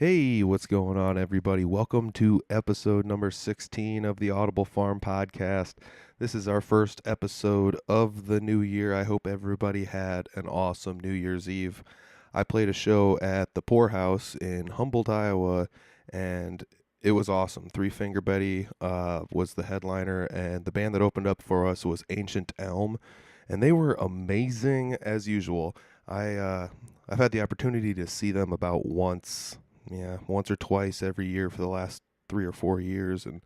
Hey, what's going on, everybody? Welcome to episode number 16 of the Audible Farm podcast. This is our first episode of the new year. I hope everybody had an awesome New Year's Eve. I played a show at the Poorhouse in Humboldt, Iowa, and it was awesome. Three Finger Betty was the headliner, and the band that opened up for us was Ancient Elm, and they were amazing as usual. I've had the opportunity to see them about once or twice every year for the last 3 or 4 years, and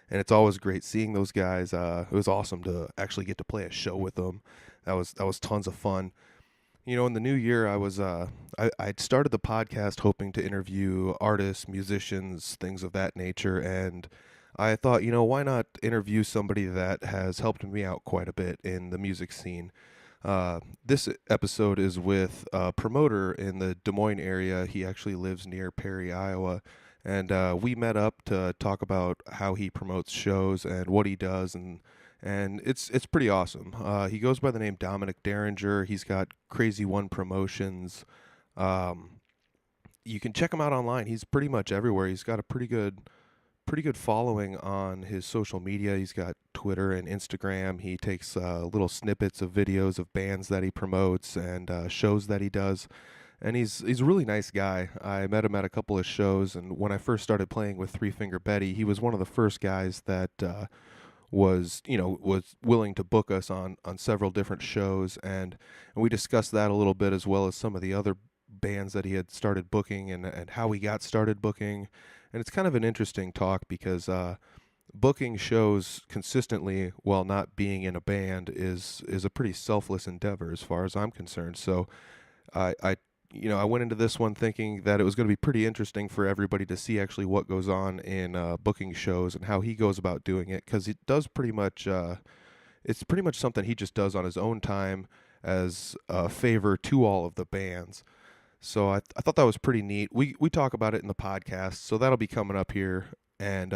it's always great seeing those guys. It was awesome to actually get to play a show with them. That was tons of fun. You know, in the new year, I'd started the podcast hoping to interview artists, musicians, things of that nature, and I thought, why not interview somebody that has helped me out quite a bit in the music scene. This episode is with a promoter in the Des Moines area. He actually lives near Perry, Iowa, and we met up to talk about how he promotes shows and what he does, and it's pretty awesome. He goes by the name Dominick Derringer. He's got Krazy1 Promotions. You can check him out online. He's pretty much everywhere. He's got a pretty good following on his social media. He's got Twitter and Instagram. He takes little snippets of videos of bands that he promotes and shows that he does. And he's a really nice guy. I met him at a couple of shows, and when I first started playing with Three Finger Betty, he was one of the first guys that was willing to book us on several different shows, and we discussed that a little bit, as well as some of the other bands that he had started booking and how he got started booking. And it's kind of an interesting talk because booking shows consistently while not being in a band is a pretty selfless endeavor as far as I'm concerned. So I went into this one thinking that it was going to be pretty interesting for everybody to see actually what goes on in booking shows and how he goes about doing it, because it does pretty much it's pretty much something he just does on his own time as a favor to all of the bands. So I thought that was pretty neat. We talk about it in the podcast, so that'll be coming up here. And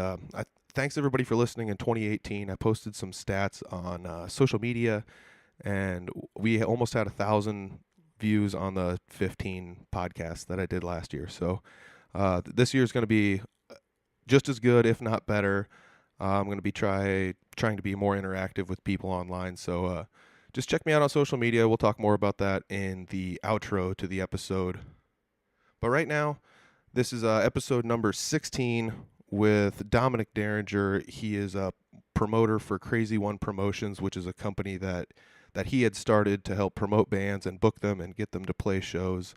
thanks everybody for listening in 2018. I posted some stats on social media, and we almost had 1,000 views on the 15 podcasts that I did last year. So this year is going to be just as good, if not better. I'm going to be trying to be more interactive with people online. So just check me out on social media. We'll talk more about that in the outro to the episode. But right now, this is episode number 16 with Dominick Derringer. He is a promoter for Krazy1 Promotions, which is a company that he had started to help promote bands and book them and get them to play shows.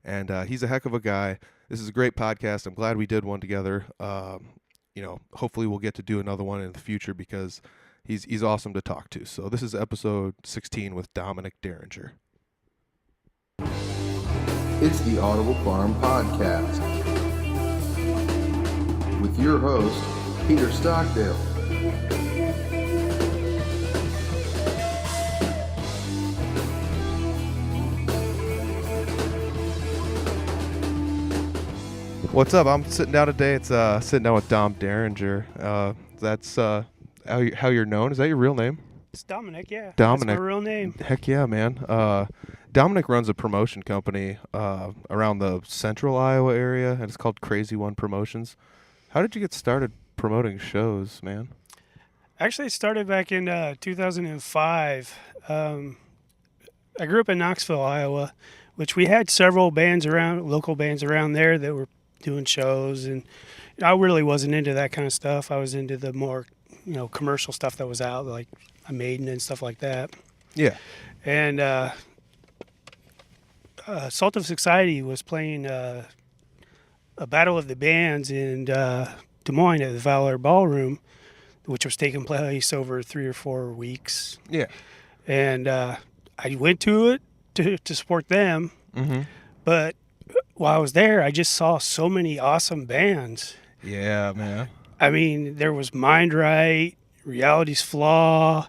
And he's a heck of a guy. This is a great podcast. I'm glad we did one together. Hopefully we'll get to do another one in the future because he's awesome to talk to. So this is episode 16 with Dominick Derringer. It's the Audible Farm podcast with your host, Peter Stockdale. What's up? I'm sitting down today. It's sitting down with Dom Derringer. That's how you're known. Is that your real name? It's Dominick, yeah. Dominick. That's my real name. Heck yeah, man. Dominick runs a promotion company around the central Iowa area, and it's called Krazy1 Promotions. How did you get started promoting shows, man? Actually, it started back in 2005. I grew up in Knoxville, Iowa, which we had several local bands around there that were doing shows, and I really wasn't into that kind of stuff. I was into the more, commercial stuff that was out, like a Maiden and stuff like that. Yeah. And Salt of Society was playing a Battle of the Bands in Des Moines at the Valor Ballroom, which was taking place over 3 or 4 weeks. Yeah. And I went to it to support them. Mm-hmm. But while I was there, I just saw so many awesome bands. Yeah, man. I mean, there was Mind Right, Reality's Flaw,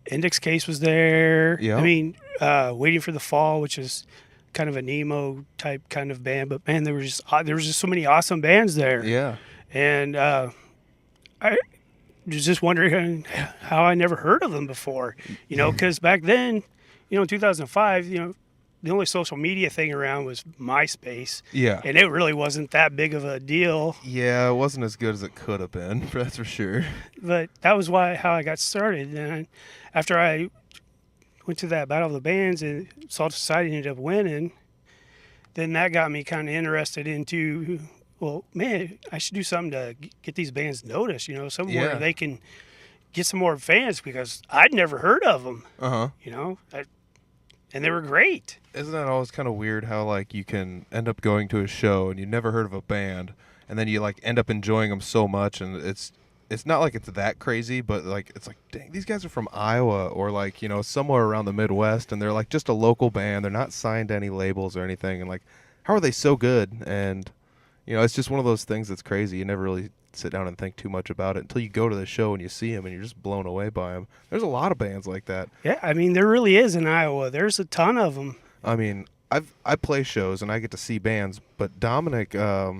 Index Case was there. Yeah. I mean, Waiting for the Fall, which is kind of an emo type kind of band. But man, there was just so many awesome bands there. Yeah. And I was just wondering how I never heard of them before. Because back then, in 2005, the only social media thing around was MySpace, Yeah. and it really wasn't that big of a deal. Yeah, it wasn't as good as it could have been, that's for sure. But that was how I got started. And after I went to that Battle of the Bands and Salt Society ended up winning, then that got me kind of interested into, well, man, I should do something to get these bands noticed, somewhere Yeah. they can get some more fans, because I'd never heard of them, Uh-huh. and they were great. Isn't that always kind of weird how, like, you can end up going to a show and you never heard of a band, and then you, like, end up enjoying them so much, and it's not like it's that crazy, but, like, it's like, dang, these guys are from Iowa or, like, somewhere around the Midwest, and they're, like, just a local band. They're not signed to any labels or anything, and, like, how are they so good? And, it's just one of those things that's crazy. You never really sit down and think too much about it until you go to the show and you see them and you're just blown away by them. There's a lot of bands like that. Yeah, I mean, there really is in Iowa. There's a ton of them. I mean, I play shows and I get to see bands, but Dominick, I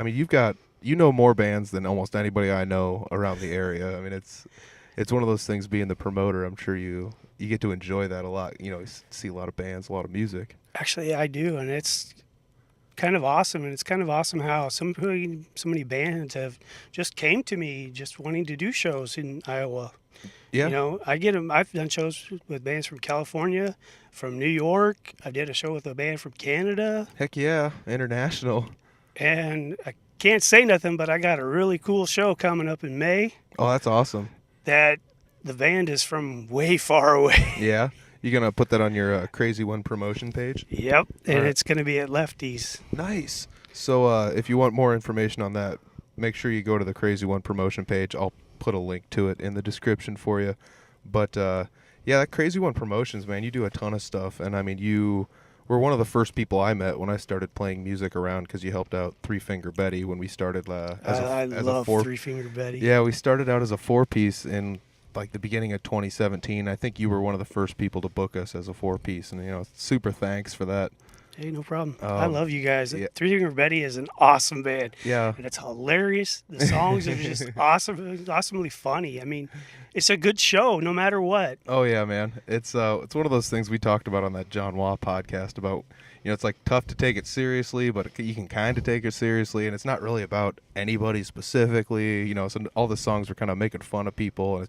mean, you know more bands than almost anybody I know around the area. I mean, it's one of those things, being the promoter. I'm sure you get to enjoy that a lot. You see a lot of bands, a lot of music. Actually, I do, and it's kind of awesome. And it's kind of awesome how so many bands have just came to me just wanting to do shows in Iowa. Yeah. I get them. I've done shows with bands from California, from New York. I did a show with a band from Canada. Heck yeah, international. And I can't say nothing, but I got a really cool show coming up in May Oh, that's awesome. that the band is from way far away. Yeah. You gonna put that on your Krazy1 Promotion page? Yep, and Alright. it's going to be at Lefty's. Nice. So if you want more information on that, make sure you go to the Krazy1 Promotion page. I'll put a link to it in the description for you. But yeah, that Krazy1 Promotions, man, you do a ton of stuff, and I mean, you were one of the first people I met when I started playing music around, because you helped out Three Finger Betty when we started I love Three Finger Betty. Yeah, we started out as a 4-piece in like the beginning of 2017. I think you were one of the first people to book us as a 4-piece, and super thanks for that. Hey, no problem. I love you guys. yeah. Three Finger Betty is an awesome band. Yeah. And it's hilarious. The songs are just awesomely funny. I mean, it's a good show no matter what. Oh yeah, man. It's one of those things we talked about on that John Waugh podcast about, it's like tough to take it seriously, but you can kind of take it seriously, and it's not really about anybody specifically, so all the songs are kind of making fun of people, and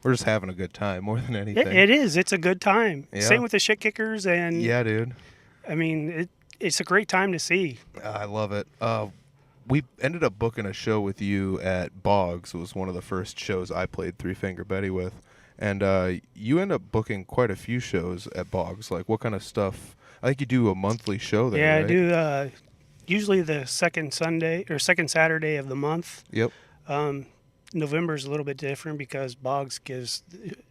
we're just having a good time more than anything. It is. It's a good time. Yeah. Same with the Shit Kickers, and Yeah, dude. I mean, it's a great time to see. I love it. We ended up booking a show with you at Boggs. It was one of the first shows I played Three Finger Betty with. And you end up booking quite a few shows at Boggs. Like, what kind of stuff? I think you do a monthly show there, Yeah, right? I do. Usually the second Saturday of the month. Yep. November is a little bit different because Boggs gives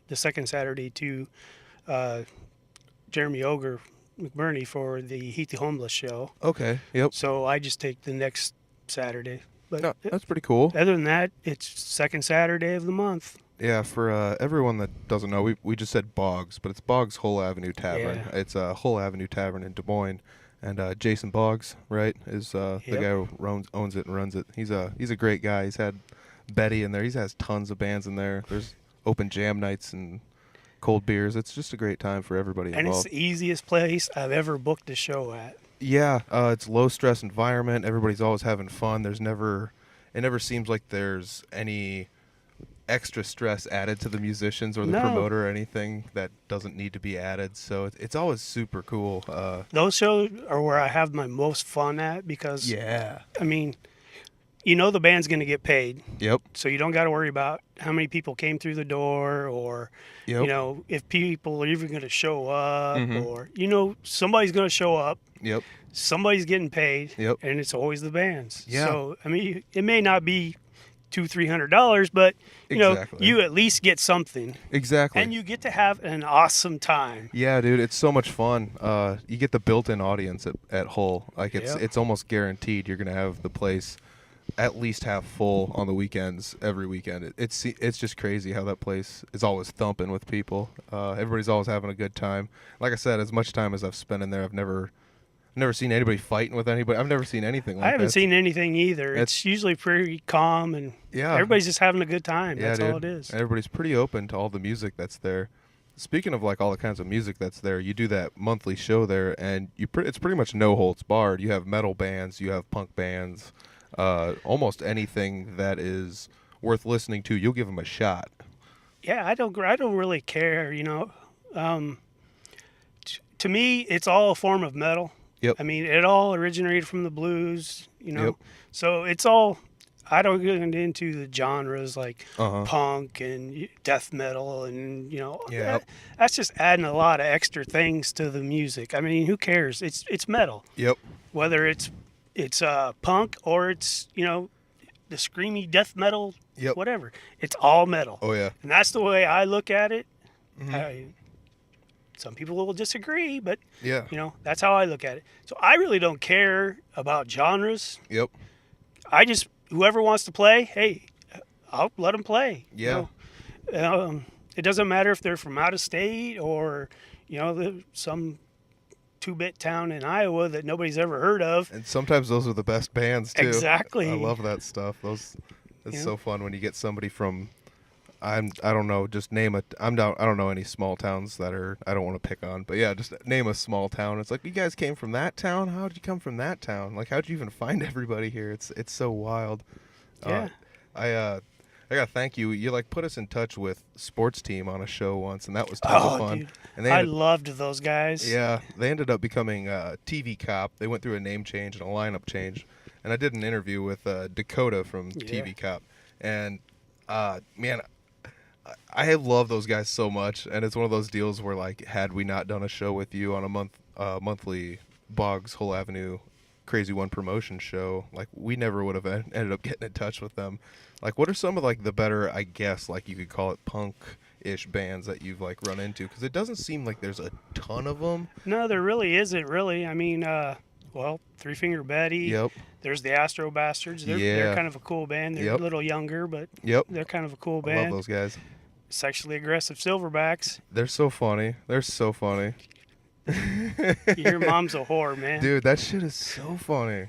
the second Saturday to Jeremy Ogre McBurney for the Heat the Homeless show. Okay. Yep. So I just take the next Saturday. But No, that's pretty cool. other than that, it's second Saturday of the month. Yeah, for everyone that doesn't know, we just said Boggs, but it's Boggs Whole Avenue Tavern. Yeah. It's a Whole Avenue Tavern in Des Moines, and Jason Boggs, right, is the Yep. guy who owns it and runs it. He's a great guy. He's had Betty in there. He has tons of bands in there. There's open jam nights and cold beers. It's just a great time for everybody And it's involved. the easiest place I've ever booked a show at. Yeah, it's low stress environment. Everybody's always having fun. It never seems like there's any extra stress added to the musicians or the No. promoter or anything that doesn't need to be added. So it's always super cool. Those shows are where I have my most fun at because, Yeah. I mean, the band's going to get paid. Yep. So you don't got to worry about how many people came through the door or, Yep. if people are even going to show up Mhm. or, somebody's going to show up. Yep. Somebody's getting paid. Yep. And it's always the bands. Yeah. So, I mean, it may not be $200-300, but, Exactly. you at least get something. Exactly. And you get to have an awesome time. Yeah, dude, it's so much fun. You get the built-in audience at Hull. Like Yep. it's almost guaranteed you're gonna have the place at least half full on the weekends every weekend. It's just crazy how that place is always thumping with people. Everybody's always having a good time. Like I said, as much time as I've spent in there, I've never seen anybody fighting with anybody. I've never seen anything like that. I haven't seen anything either. It's usually pretty calm and Yeah. everybody's just having a good time. Yeah, That's dude. all it is. Everybody's pretty open to all the music that's there. Speaking of like all the kinds of music that's there, you do that monthly show there, and it's pretty much no holds barred. You have metal bands, you have punk bands, almost anything that is worth listening to, you'll give them a shot. Yeah, I don't really care. Um, to me, it's all a form of metal. Yep. I mean, it all originated from the blues. Yep. So it's all. I don't get into the genres like Uh huh. punk and death metal, and Yeah. that's just adding a lot of extra things to the music. I mean, who cares? It's metal, Yep. whether it's punk or it's the screamy death metal, Yep. whatever. It's all metal, Oh yeah. and that's the way I look at it. Mhm. Some people will disagree, but Yeah. that's how I look at it. So I really don't care about genres. Yep. I just whoever wants to play, hey, I'll let them play. Yeah. It doesn't matter if they're from out of state or some two-bit town in Iowa that nobody's ever heard of. And sometimes those are the best bands too. Exactly. I love that stuff. It's Yeah. so fun when you get somebody from I don't know, just name I don't know any small towns that are I don't want to pick on, but yeah, just name a small town. It's like, you guys came from that town? How did you come from that town? Like, how'd you even find everybody here? It's so wild. Yeah. I gotta thank you. You like put us in touch with Sports Team on a show once, and that was tons of fun. Dude, And I loved those guys. yeah, they ended up becoming TV Cop. They went through a name change and a lineup change, and I did an interview with Dakota from TV Cop, and man, I love those guys so much, and it's one of those deals where, like, had we not done a show with you on a monthly Boggs Whole Avenue Krazy1 Promotions show, like, we never would have ended up getting in touch with them. Like, what are some of, like, the better, I guess, like, you could call it punk-ish bands that you've, like, run into? Because it doesn't seem like there's a ton of them. No, there really isn't. Really, I mean, Three Finger Betty. Yep. There's the Astro Bastards. They're Yeah. kind of a cool band. They're Yep. a little younger, but Yep. they're kind of a cool I love band. those guys. Sexually aggressive Silverbacks. They're so funny. They're so funny. Your mom's a whore, man. Dude, that shit is so funny.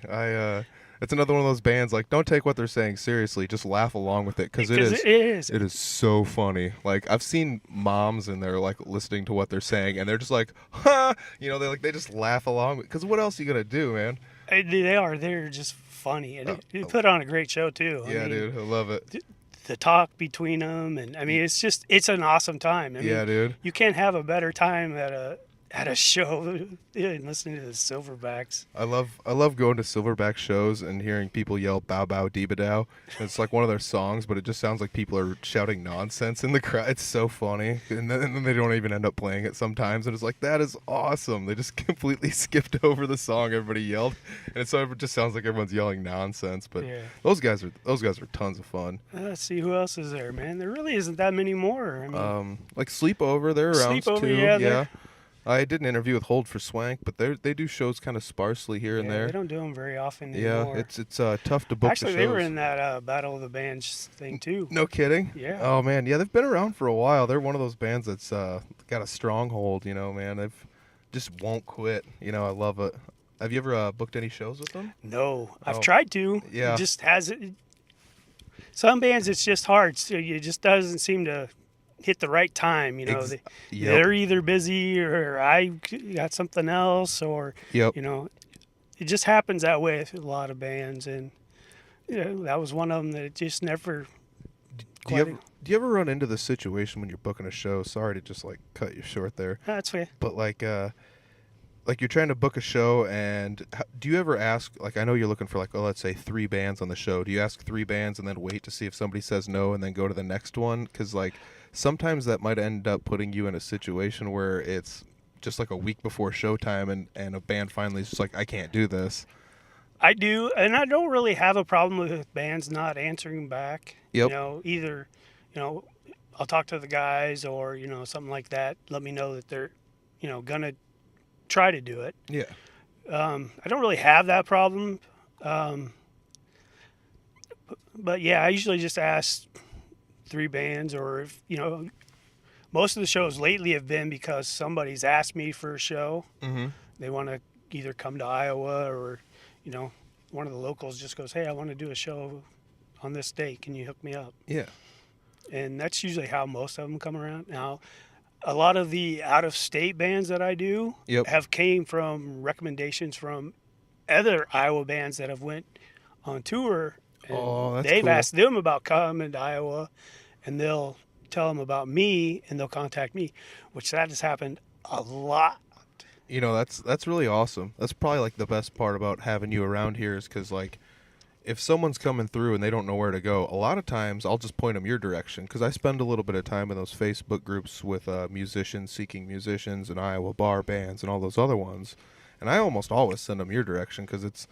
It's another one of those bands, like, don't take what they're saying seriously, just laugh along with it, because It is. it is so funny. Like, I've seen moms and they're like listening to what they're saying, and they're just like, ha, they just laugh along, because what else are you gonna do, man? They are. They're just funny, and they put on a great show too. I mean, Dude, I love it. the talk between them, and I mean, it's an awesome time. I mean, Dude. you can't have a better time at a show than listening to the Silverbacks. I love going to Silverback shows and hearing people yell "bow bow deebadow." It's like one of their songs, but it just sounds like people are shouting nonsense in the crowd. It's so funny, and then they don't even end up playing it sometimes. And it's like, that is awesome. They just completely skipped over the song everybody yelled, and so it just sounds like everyone's yelling nonsense. But Yeah. those guys are tons of fun. Let's see who else is there, man. There really isn't that many more. I mean, Like Sleepover, they're around Sleepover, too. yeah, Yeah. they're- I did an interview with Hold for Swank, but they do shows kind of sparsely here and yeah, there. they don't do them very often Yeah, anymore. it's tough to book Actually, the they shows. were in that Battle of the Bands thing too. No kidding. Yeah. Oh man, yeah, they've been around for a while. They're one of those bands that's got a stronghold. Man, they've just won't quit. I love it. Have you ever booked any shows with them? No, I've Oh. tried to. Yeah. It just hasn't. Some bands, it's just hard. So it just doesn't seem to hit the right time. Yep. They're either busy or I got something else, or Yep. it just happens that way with a lot of bands, and that was one of them that it just never. Do you ever run into the situation when you're booking a show? Sorry to just like cut you short there, That's fair. but like you're trying to book a show, and do you ever ask, like, I know you're looking for like, let's say 3 bands on the show. Do you ask 3 bands and then wait to see if somebody says no and then go to the next one? Because like sometimes that might end up putting you in a situation where it's just like a week before showtime and a band finally is just like, I can't do this. I do, and I don't really have a problem with bands not answering back. Yep. Either, I'll talk to the guys or, something like that. Let me know that they're, gonna try to do it. Yeah. I don't really have that problem. But yeah, I usually just ask 3 bands, or if, most of the shows lately have been because somebody's asked me for a show. Mm-hmm. They want to either come to Iowa or, one of the locals just goes, hey, I want to do a show on this date. Can you hook me up? Yeah. And that's usually how most of them come around. Now, a lot of the out-of-state bands that I do Yep. have came from recommendations from other Iowa bands that have went on tour, and Oh, that's they've cool. asked them about coming to Iowa, and they'll tell them about me, and they'll contact me, which that has happened a lot. That's really awesome. That's probably like the best part about having you around here is because like if someone's coming through and they don't know where to go, a lot of times I'll just point them your direction because I spend a little bit of time in those Facebook groups with musicians seeking musicians and Iowa bar bands and all those other ones, and I almost always send them your direction because it's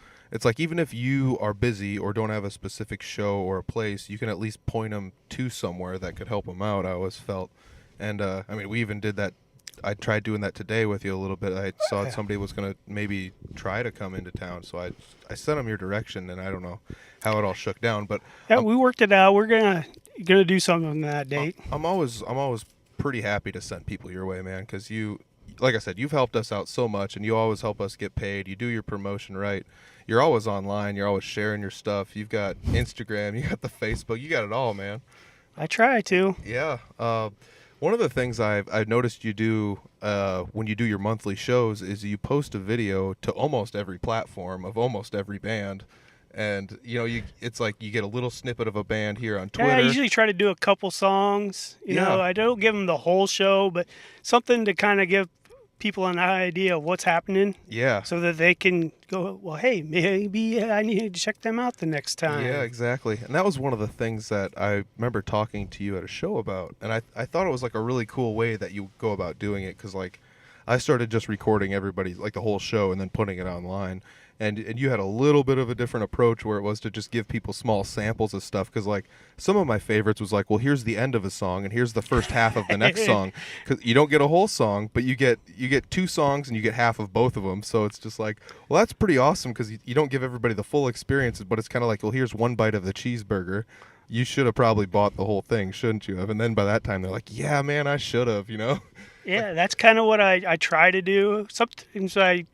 like even if you are busy or don't have a specific show or a place, you can at least point them to somewhere that could help them out. I always felt, and I mean we even did that. I tried doing that today with you a little bit. I saw somebody was going to maybe try to come into town, so I sent them your direction, and I don't know how it all shook down, but Yeah, I'm, we worked it out. We're gonna do something on that date. I'm always pretty happy to send people your way, man, because you, like I said, you've helped us out so much, and you always help us get paid. You do your promotion right. You're always online. You're always sharing your stuff. You've got Instagram. You got the Facebook. You got it all, man. I try to. Yeah. One of the things I've noticed you do when you do your monthly shows is you post a video to almost every platform of almost every band, and it's like you get a little snippet of a band here on Twitter. Yeah, I usually try to do a couple songs. You know, Yeah. I don't give them the whole show, but something to kind of give people an idea of what's happening Yeah. so that they can go, well, hey, maybe I need to check them out the next time. Yeah, exactly. And that was one of the things that I remember talking to you at a show about. And I thought it was like a really cool way that you go about doing it because, like, I started just recording everybody, like the whole show, and then putting it online. And you had a little bit of a different approach where it was to just give people small samples of stuff because, like, some of my favorites was like, well, here's the end of a song and here's the first half of the next song because you don't get a whole song, but you get two songs and you get half of both of them. So it's just like, well, that's pretty awesome because you don't give everybody the full experience, but it's kind of like, well, here's one bite of the cheeseburger. You should have probably bought the whole thing, shouldn't you have? And then by that time, they're like, yeah, man, I should have, Yeah, that's kind of what I try to do. Sometimes I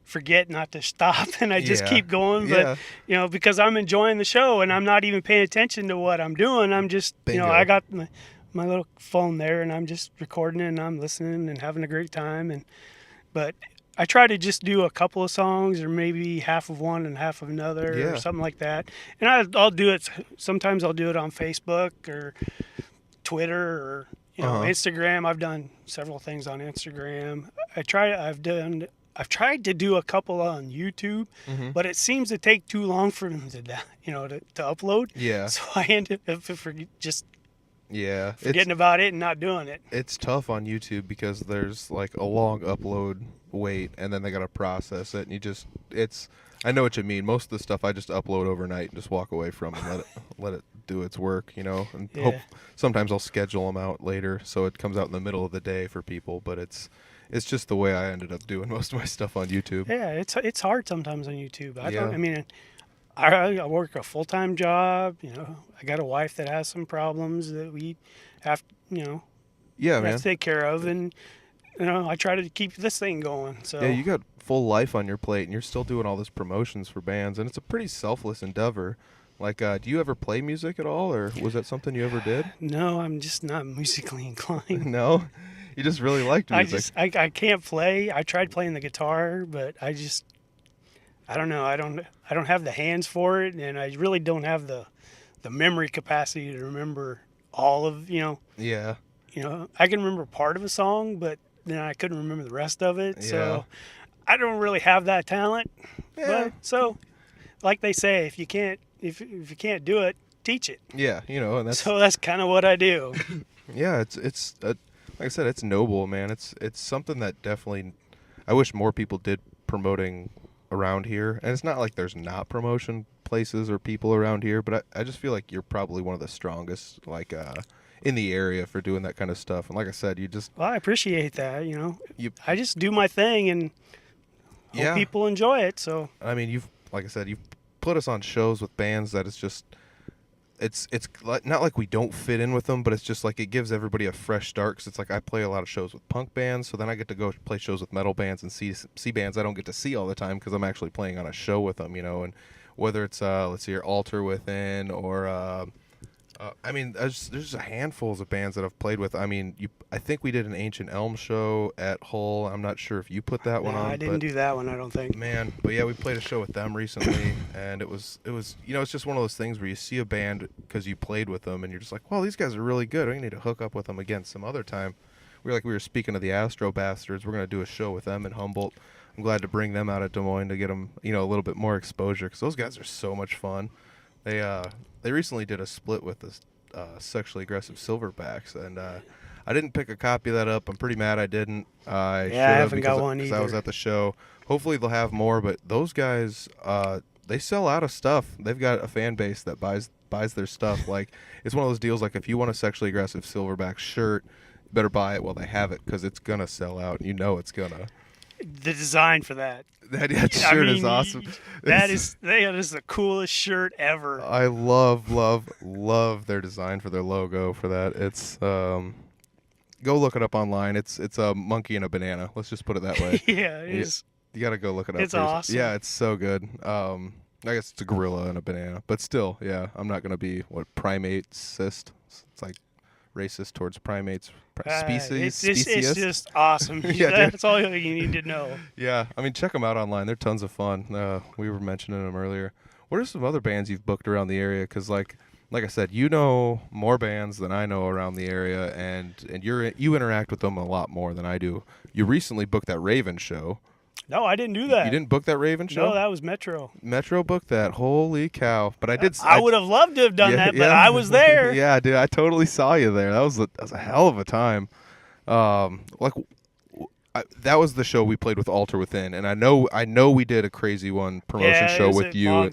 forget not to stop and I just Yeah. keep going, Yeah. but because I'm enjoying the show and I'm not even paying attention to what I'm doing. I'm just Bingo. I got my little phone there and I'm just recording and I'm listening and having a great time, but I try to just do a couple of songs or maybe half of one and half of another Yeah. or something like that. And I'll do it. Sometimes I'll do it on Facebook or Twitter or Instagram. I've done several things on Instagram. I've tried to do a couple on YouTube, but it seems to take too long for them to upload. Yeah. So I end up just Yeah. forgetting about it and not doing it. It's tough on YouTube because there's like a long upload wait and then they got to process it, and I know what you mean. Most of the stuff I just upload overnight and just walk away from and let it do its work, and Yeah. sometimes I'll schedule them out later so it comes out in the middle of the day for people, but it's just the way I ended up doing most of my stuff on YouTube. Yeah, it's hard sometimes on YouTube. Yeah. I mean, I work a full-time job. I got a wife that has some problems that we have, Yeah, have man. to take care of, and I try to keep this thing going. So Yeah, you got full life on your plate and you're still doing all this promotions for bands, and it's a pretty selfless endeavor. Like, do you ever play music at all, or was that something you ever did? no, I'm just not musically inclined. No? You just really liked music. I can't play. I tried playing the guitar, but I don't know. I don't have the hands for it, and I really don't have the memory capacity to remember all of Yeah. I can remember part of a song, but then I couldn't remember the rest of it. Yeah. So I don't really have that talent. Yeah. But so, like they say, if you can't do it, teach it. Yeah, and that's So that's kind of what I do. yeah, it's like I said, it's noble, man. It's something that definitely I wish more people did promoting around here. And it's not like there's not promotion places or people around here, but I just feel like you're probably one of the strongest in the area for doing that kind of stuff. And like I said, Well, I appreciate that. You- I just do my thing and hope Yeah. people enjoy it. So I mean, like I said, you've put us on shows with bands that it's not like we don't fit in with them, but it's just like it gives everybody a fresh start. Cause it's like I play a lot of shows with punk bands, so then I get to go play shows with metal bands and see bands I don't get to see all the time because I'm actually playing on a show with them, and whether it's let's see, your Altar Within or I mean, there's a handfuls of bands that I've played with. I mean, I think we did an Ancient Elm show at Hull. I'm not sure if you put that one No, on, I didn't but do that one. I don't think. man, but yeah, we played a show with them recently, and it's just one of those things where you see a band because you played with them, and you're just like, well, these guys are really good. We need to hook up with them again some other time. We were speaking of the Astro Bastards. We're gonna do a show with them in Humboldt. I'm glad to bring them out at Des Moines to get them, a little bit more exposure because those guys are so much fun. They recently did a split with the Sexually Aggressive Silverbacks, and I didn't pick a copy of that up. I'm pretty mad I didn't. I should have haven't got one because I was either. at the show. Hopefully they'll have more, but those guys, they sell out of stuff. They've got a fan base that buys their stuff. Like, it's one of those deals, like, if you want a Sexually Aggressive Silverback shirt, you better buy it while they have it because it's going to sell out. You know it's going to. The design for that. That shirt is awesome. That is the coolest shirt ever. I love their design for their logo for that. It's go look it up online. It's a monkey and a banana. Let's just put it that way. Yeah, it is. You got to go look it up. It's awesome. Yeah, it's so good. I guess it's a gorilla and a banana, but still, yeah, I'm not gonna be primate-cist. It's like racist towards primates, species. It's just awesome. Yeah, That's all you need to know. Yeah, I mean, check them out online. They're tons of fun. We were mentioning them earlier. What are some other bands you've booked around the area? Because like I said, you know more bands than I know around the area, and you interact with them a lot more than I do. You recently booked that Raven show. No, I didn't do that. You didn't book that Raven show? No, that was Metro. Metro booked that. Holy cow! But I did. I would have loved to have done that, but I was there. Yeah, dude, I totally saw you there. That was a hell of a time. That was the show we played with Alter Within, and I know we did a Krazy1 Promotions show with you.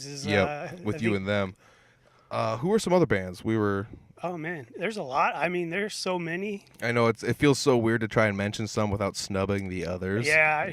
With you and them. Who were some other bands? We were. Oh man, there's a lot. I mean, there's so many. I know it feels so weird to try and mention some without snubbing the others. Yeah,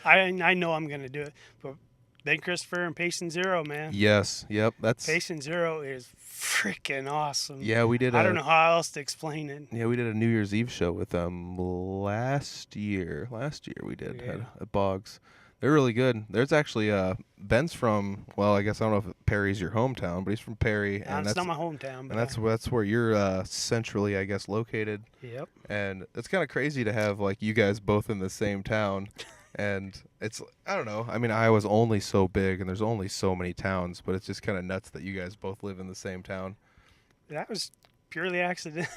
I know I'm gonna do it. But Ben Christopher and Patient Zero, man. Yes. Yep. That's Patient Zero is freaking awesome. Yeah, we did. I don't know how else to explain it. Yeah, we did a New Year's Eve show with them last year. Last year we did at Boggs. They're really good. There's actually Ben's from, well, I guess I don't know if Perry's your hometown, but he's from Perry, and it's not my hometown. But and that's where you're centrally, I guess, located. Yep. And it's kind of crazy to have like you guys both in the same town, and it's, I don't know. I mean, Iowa's only so big, and there's only so many towns, but it's just kind of nuts that you guys both live in the same town. That was purely accidental.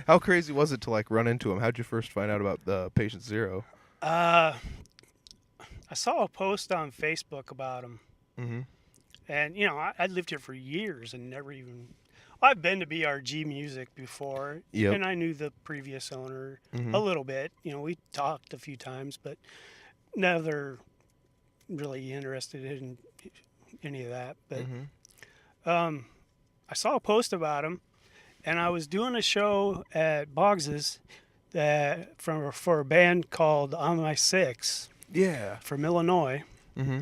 How crazy was it to like run into him? How'd you first find out about the Patient Zero? I saw a post on Facebook about him. Mm-hmm. And, I lived here for years and never even... I've been to BRG Music before, and I knew the previous owner a little bit. We talked a few times, but never really interested in any of that. But I saw a post about him, and I was doing a show at Boggs's for a band called On My Six. Yeah. From Illinois. Mm-hmm.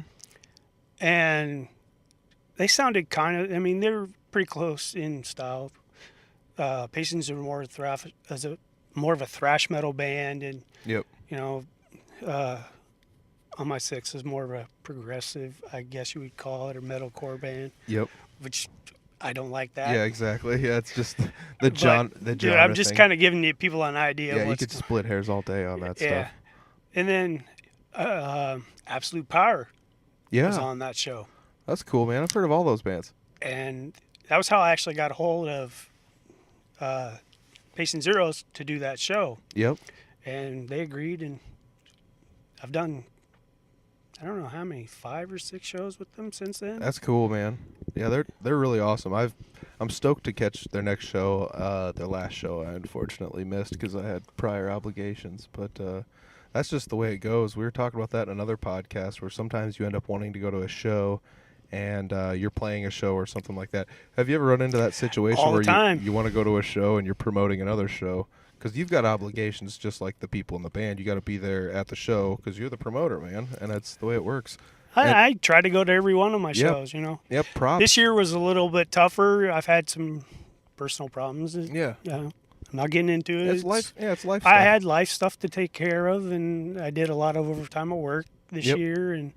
And they sounded kind of, they were pretty close in style. Patients are more of a thrash metal band, and On My Six is more of a progressive, I guess you would call it, or metalcore band. Yep. Which I don't like that. Yeah, exactly. Yeah, it's just the genre. Dude, I'm just kind of giving people an idea. Yeah, you could split hairs all day on that stuff. And then Absolute Power was on that show. That's cool, man. I've heard of all those bands. And that was how I actually got a hold of Patient Zeros to do that show. Yep. And they agreed, and I've done, I don't know how many, 5 or 6 shows with them since then. That's cool, man. Yeah, they're really awesome. I'm stoked to catch their next show. Their last show I unfortunately missed because I had prior obligations, but that's just the way it goes. We were talking about that in another podcast where sometimes you end up wanting to go to a show and you're playing a show or something like that. Have you ever run into that situation all where the time. you want to go to a show and you're promoting another show? Because you've got obligations just like the people in the band. You got to be there at the show because you're the promoter, man, and that's the way it works. I try to go to every one of my shows, Yep, props. This year was a little bit tougher. I've had some personal problems. Yeah. I'm not getting into it. It's life. Yeah, it's life. I had life stuff to take care of, and I did a lot of overtime at work this year, and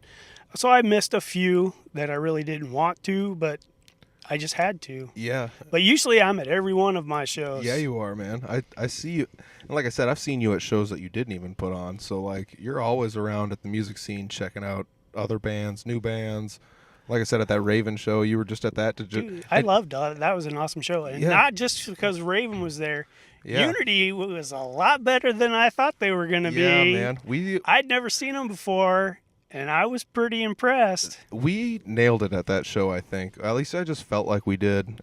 so I missed a few that I really didn't want to, but I just had to. Yeah. But usually I'm at every one of my shows. Yeah, you are, man. I see you. And like I said, I've seen you at shows that you didn't even put on. So, like, you're always around at the music scene checking out other bands, new bands. Like I said, at that Raven show, you were just at that to just. Dude, I loved that. That was an awesome show. And Yeah. not just because Raven was there. Yeah. Unity was a lot better than I thought they were going to Yeah, be. man. I'd never seen them before, and I was pretty impressed. We nailed it at that show, I think. At least I just felt like we did.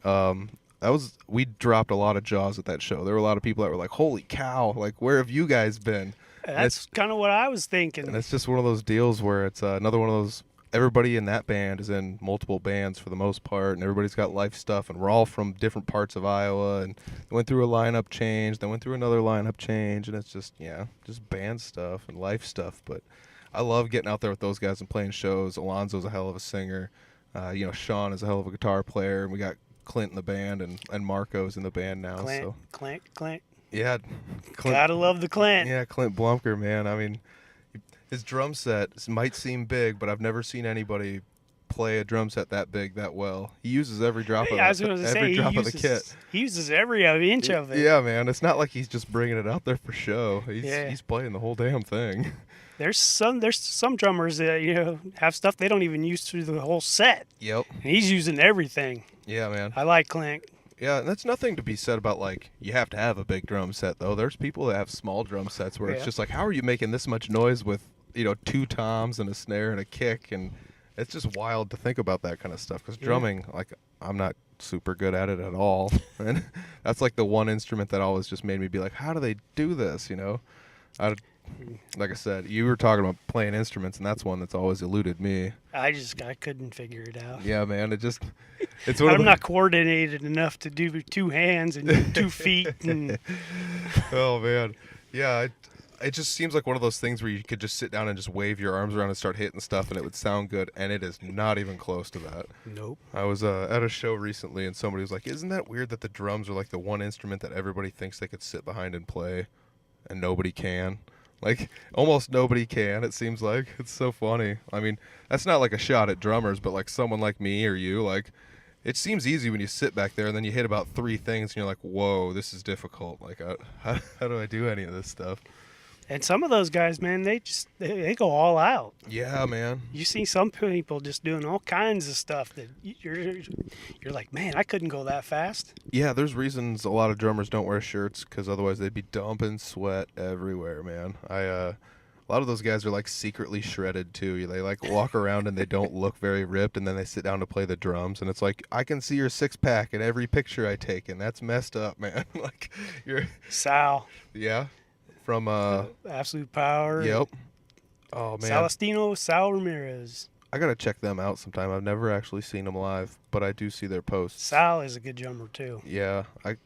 We dropped a lot of jaws at that show. There were a lot of people that were like, "Holy cow! Like, where have you guys been?" That's kind of what I was thinking. And it's just one of those deals where it's another one of those. Everybody in that band is in multiple bands for the most part, and everybody's got life stuff, and we're all from different parts of Iowa, and they went through a lineup change, then went through another lineup change, and it's just just band stuff and life stuff. But I love getting out there with those guys and playing shows. Alonzo's a hell of a singer. Sean is a hell of a guitar player, and we got Clint in the band, and Marco's in the band now. Clint. Yeah, Clint. Gotta love the Clint. Yeah, Clint Blumker, man. I mean, his drum set might seem big, but I've never seen anybody play a drum set that big that well. He uses every drop of the kit. He uses every inch of it. Yeah, man. It's not like he's just bringing it out there for show. He's playing the whole damn thing. There's some drummers that have stuff they don't even use through the whole set. Yep. And he's using everything. Yeah, man. I like Clint. Yeah, and that's nothing to be said about, like, you have to have a big drum set, though. There's people that have small drum sets where it's just like, how are you making this much noise with, 2 toms and a snare and a kick? And it's just wild to think about that kind of stuff. Because drumming, like, I'm not super good at it at all. And that's, like, the one instrument that always just made me be like, how do they do this, Like I said, you were talking about playing instruments, and that's one that's always eluded me. I couldn't figure it out. Yeah, man, it's I'm not coordinated enough to do 2 hands and 2 feet. And oh man, yeah, it just seems like one of those things where you could just sit down and just wave your arms around and start hitting stuff, and it would sound good, and it is not even close to that. Nope. I was at a show recently, and somebody was like, "Isn't that weird that the drums are like the one instrument that everybody thinks they could sit behind and play, and nobody can?" Like, almost nobody can, it seems like. It's so funny. I mean, that's not like a shot at drummers, but like someone like me or you, like, it seems easy when you sit back there and then you hit about 3 things and you're like, whoa, this is difficult. Like, how do I do any of this stuff? And some of those guys, man, they go all out. Yeah, man. You see some people just doing all kinds of stuff that you're like, man, I couldn't go that fast. Yeah, there's reasons a lot of drummers don't wear shirts because otherwise they'd be dumping sweat everywhere, man. A lot of those guys are like secretly shredded too. They like walk around and they don't look very ripped, and then they sit down to play the drums, and it's like, I can see your 6-pack in every picture I take, and that's messed up, man. Like, you're Sal. Yeah. From Absolute Power. Yep. Oh man. Sal Ramirez. I gotta check them out sometime. I've never actually seen them live, but I do see their posts. Sal is a good drummer too. Yeah, and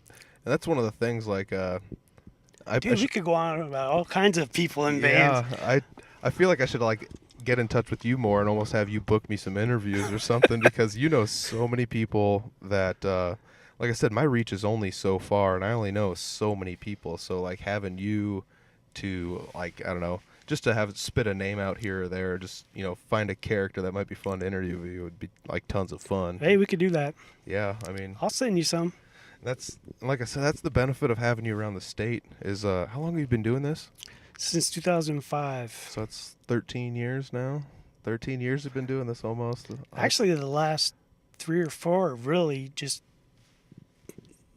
that's one of the things. Like, we could go on about all kinds of people in bands. Yeah, I feel like I should like get in touch with you more and almost have you book me some interviews or something because you know so many people that. Like I said, my reach is only so far, and I only know so many people. So, like, having you to, like, I don't know, just to have spit a name out here or there, just, find a character that might be fun to interview you would be, like, tons of fun. Hey, we could do that. Yeah, I mean. I'll send you some. That's, like I said, that's the benefit of having you around the state is, how long have you been doing this? Since 2005. So that's 13 years now? 13 years you've been doing this almost? Actually, the last 3 or 4 really just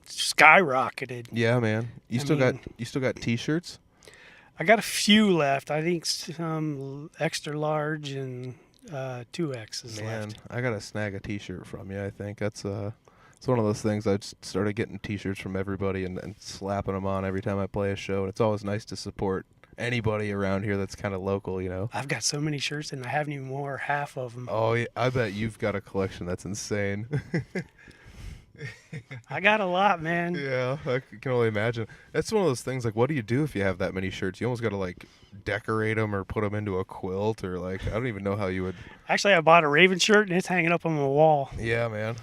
skyrocketed. Yeah, man. You still got T-shirts? I got a few left. I think some extra large and 2X is left. I gotta snag a T-shirt from you. I think it's one of those things. I just started getting T-shirts from everybody and slapping them on every time I play a show. And it's always nice to support anybody around here that's kind of local, I've got so many shirts and I haven't even worn half of them. Oh, yeah, I bet you've got a collection that's insane. I got a lot, man. Yeah, I can only imagine. That's one of those things, like, what do you do if you have that many shirts? You almost got to, like, decorate them or put them into a quilt or, like, I don't even know how you would. Actually, I bought a Raven shirt, and it's hanging up on my wall. Yeah, man.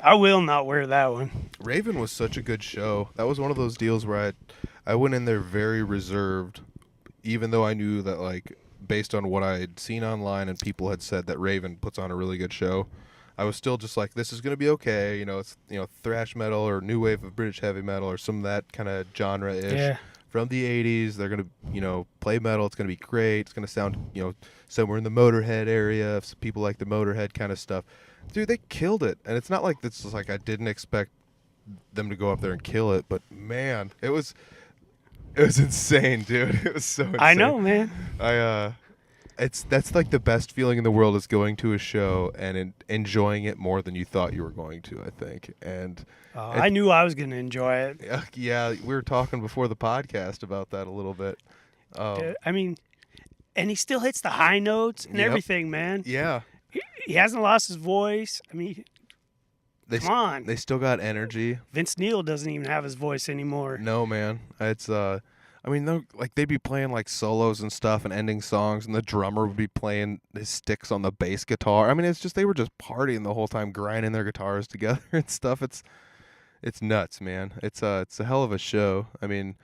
I will not wear that one. Raven was such a good show. That was one of those deals where I went in there very reserved, even though I knew that, like, based on what I had seen online and people had said that Raven puts on a really good show. I was still just like, this is gonna be okay. It's thrash metal or new wave of British heavy metal or some of that kind of genre ish. Yeah. From the 80s, they're going to, play metal. It's going to be great. It's going to sound, somewhere in the Motorhead area, if some people like the Motorhead kind of stuff. Dude, they killed it. And it's not like this is like I didn't expect them to go up there and kill it, but man, it was insane, dude. It was so insane. I know, man. That's like the best feeling in the world is going to a show and enjoying it more than you thought you were going to, I think. And I knew I was going to enjoy it. Yeah, we were talking before the podcast about that a little bit. I mean, and he still hits the high notes and everything, man. Yeah. He hasn't lost his voice. I mean, come on. They still got energy. Vince Neil doesn't even have his voice anymore. No, man. It's they'd be playing like solos and stuff and ending songs, and the drummer would be playing his sticks on the bass guitar. I mean, it's just they were just partying the whole time, grinding their guitars together and stuff. It's nuts, man. It's a hell of a show. I mean,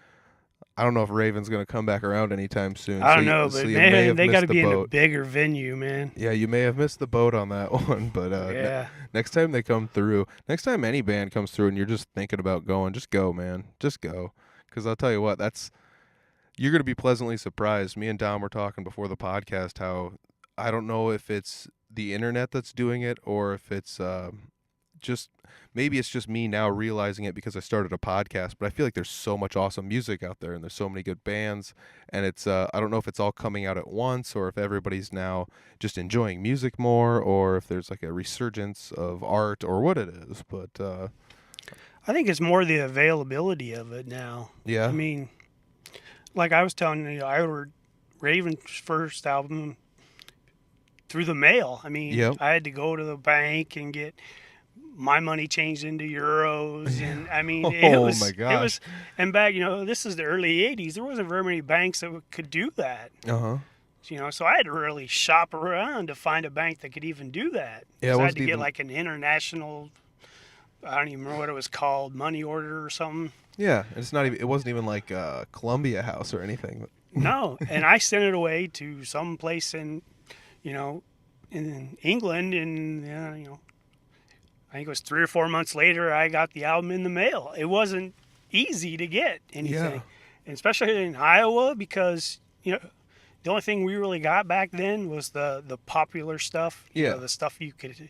I don't know if Raven's going to come back around anytime soon. I don't know, but man, they got to be in a bigger venue, man. Yeah, you may have missed the boat on that one, but next time they come through, next time any band comes through and you're just thinking about going, just go, man. Just go. Because I'll tell you what, you're going to be pleasantly surprised. Me and Dom were talking before the podcast how I don't know if it's the internet that's doing it or if it's maybe it's just me now realizing it because I started a podcast, but I feel like there's so much awesome music out there and there's so many good bands, and it's I don't know if it's all coming out at once or if everybody's now just enjoying music more or if there's like a resurgence of art or what it is, but I think it's more the availability of it now. Yeah. I mean, like I was telling you, I ordered Raven's first album through the mail. I mean, I had to go to the bank and get my money changed into euros, and I mean, my gosh. And back, this is the early '80s. There wasn't very many banks that could do that. So I had to really shop around to find a bank that could even do that. Yeah, I had to get like an international, I don't even remember what it was called, money order or something. Yeah, it wasn't even like Columbia House or anything. No, and I sent it away to some place in England, and I think it was 3 or 4 months later, I got the album in the mail. It wasn't easy to get anything, and especially in Iowa, because the only thing we really got back then was the popular stuff. The stuff you could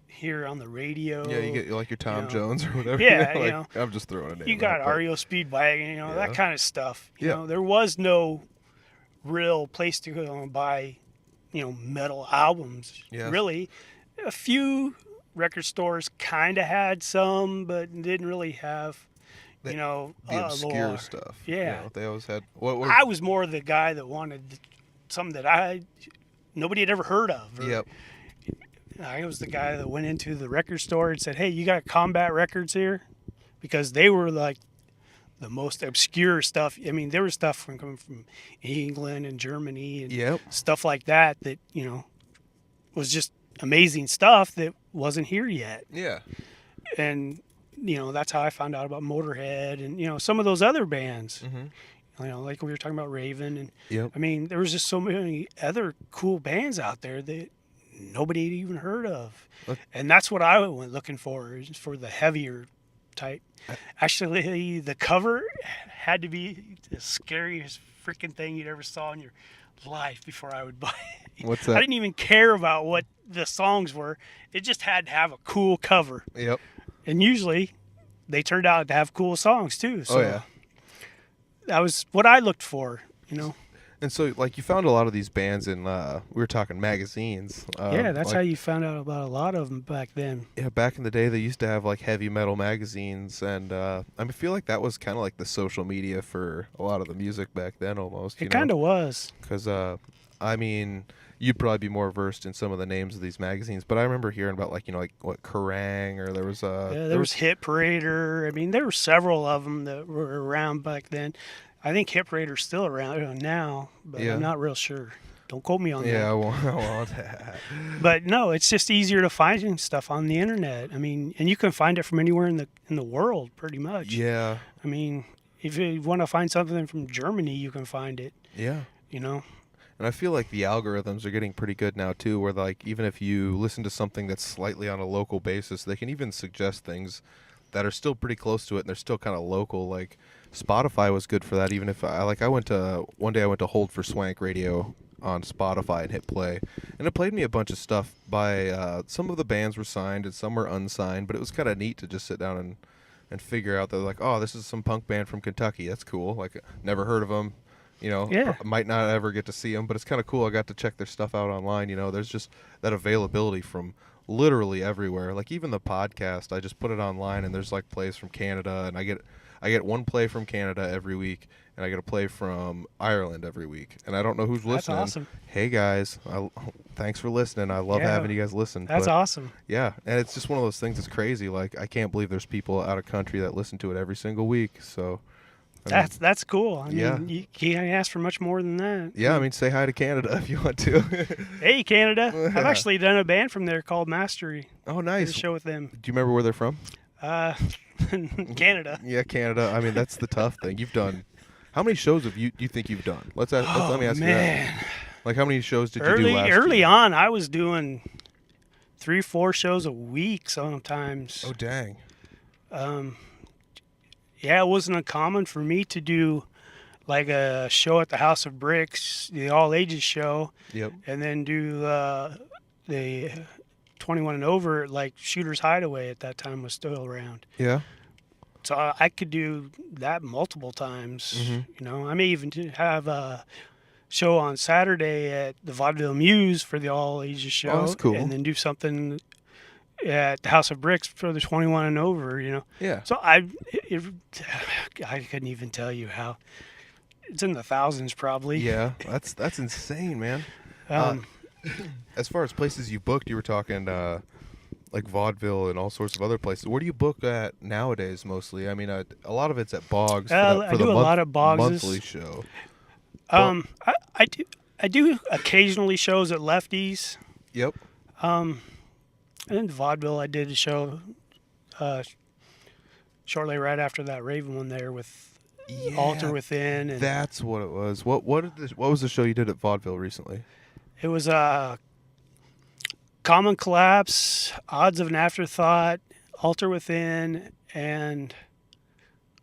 hear on the radio. Yeah, you get like your Tom Jones or whatever. Yeah, I'm just throwing a name. You got REO Speedwagon, that kind of stuff. There was no real place to go and buy, metal albums. Really, a few record stores kind of had some, but didn't really have, the obscure stuff. Yeah, they always had. I was more the guy that wanted something that nobody had ever heard of. I was the guy that went into the record store and said, "Hey, you got Combat Records here?" Because they were like the most obscure stuff. I mean, there was stuff coming from England and Germany and stuff like that was just amazing stuff that wasn't here yet. Yeah. And, that's how I found out about Motorhead and, some of those other bands. Like we were talking about Raven. And I mean, there was just so many other cool bands out there that nobody had even heard of. And that's what I went looking for, is for the heavier type. Actually, the cover had to be the scariest freaking thing you'd ever saw in your life before I would buy it. What's that? I didn't even care about what the songs were. It just had to have a cool cover. Yep. And usually they turned out to have cool songs too. So that was what I looked for, And so, like, you found a lot of these bands in, we were talking magazines. That's how you found out about a lot of them back then. Yeah, back in the day, they used to have, like, heavy metal magazines. And I feel like that was kind of like the social media for a lot of the music back then almost. It kind of was. Because, I mean, you'd probably be more versed in some of the names of these magazines. But I remember hearing about, like, what, Kerrang! Or there was... there was Hit Parader. I mean, there were several of them that were around back then. I think Hit Parader's still around now, but I'm not real sure. Don't quote me on that. Yeah, I won't. But no, it's just easier to find stuff on the internet. I mean, and you can find it from anywhere in the world, pretty much. Yeah. I mean, if you want to find something from Germany, you can find it. Yeah. And I feel like the algorithms are getting pretty good now too, where like even if you listen to something that's slightly on a local basis, they can even suggest things that are still pretty close to it and they're still kind of local. Like Spotify was good for that. Even if I went to one day I went to Hold for Swank Radio on Spotify and hit play, and it played me a bunch of stuff by some of the bands were signed and some were unsigned, but it was kind of neat to just sit down and figure out that like, oh, this is some punk band from Kentucky. That's cool. Like never heard of them. Yeah. Might not ever get to see them, but it's kind of cool. I got to check their stuff out online. There's just that availability from literally everywhere. Like even the podcast, I just put it online, and there's like plays from Canada, and I get one play from Canada every week, and I get a play from Ireland every week. And I don't know who's listening. That's awesome. Hey guys, thanks for listening. I love having you guys listen. That's awesome. Yeah, and it's just one of those things that's crazy. Like I can't believe there's people out of country that listen to it every single week. So. That's cool. I mean, you can't ask for much more than that. Yeah, I mean, say hi to Canada if you want to. Hey, Canada. I've actually done a band from there called Mastery. Oh, nice. Did a show with them. Do you remember where they're from? Canada. Yeah, Canada. I mean, that's the tough thing. You've done. How many shows do you think you've done? Let me ask you that. Like, how many shows did you do last year? Early on, I was doing 3-4 shows a week sometimes. Oh, dang. Yeah, it wasn't uncommon for me to do like a show at the House of Bricks, the all ages show. Yep. And then do the 21 and over, like Shooter's Hideaway at that time was still around. Yeah. So I could do that multiple times. Mm-hmm. I may even have a show on Saturday at the Vaudeville Muse for the all ages show. Oh, that's cool. And then do something at the House of Bricks for the 21 and over, Yeah. So I couldn't even tell you how. It's in the thousands probably. Yeah, that's insane, man. As far as places you booked, you were talking like vaudeville and all sorts of other places. Where do you book at nowadays mostly? I mean, a lot of it's at Boggs for I do a lot of Boggs monthly show. I do occasionally shows at Lefties. Yep. And in vaudeville, I did a show shortly right after that Raven one there with Altar Within. And that's what it was. What was the show you did at vaudeville recently? it was Common Collapse, Odds of an Afterthought, Altar Within, and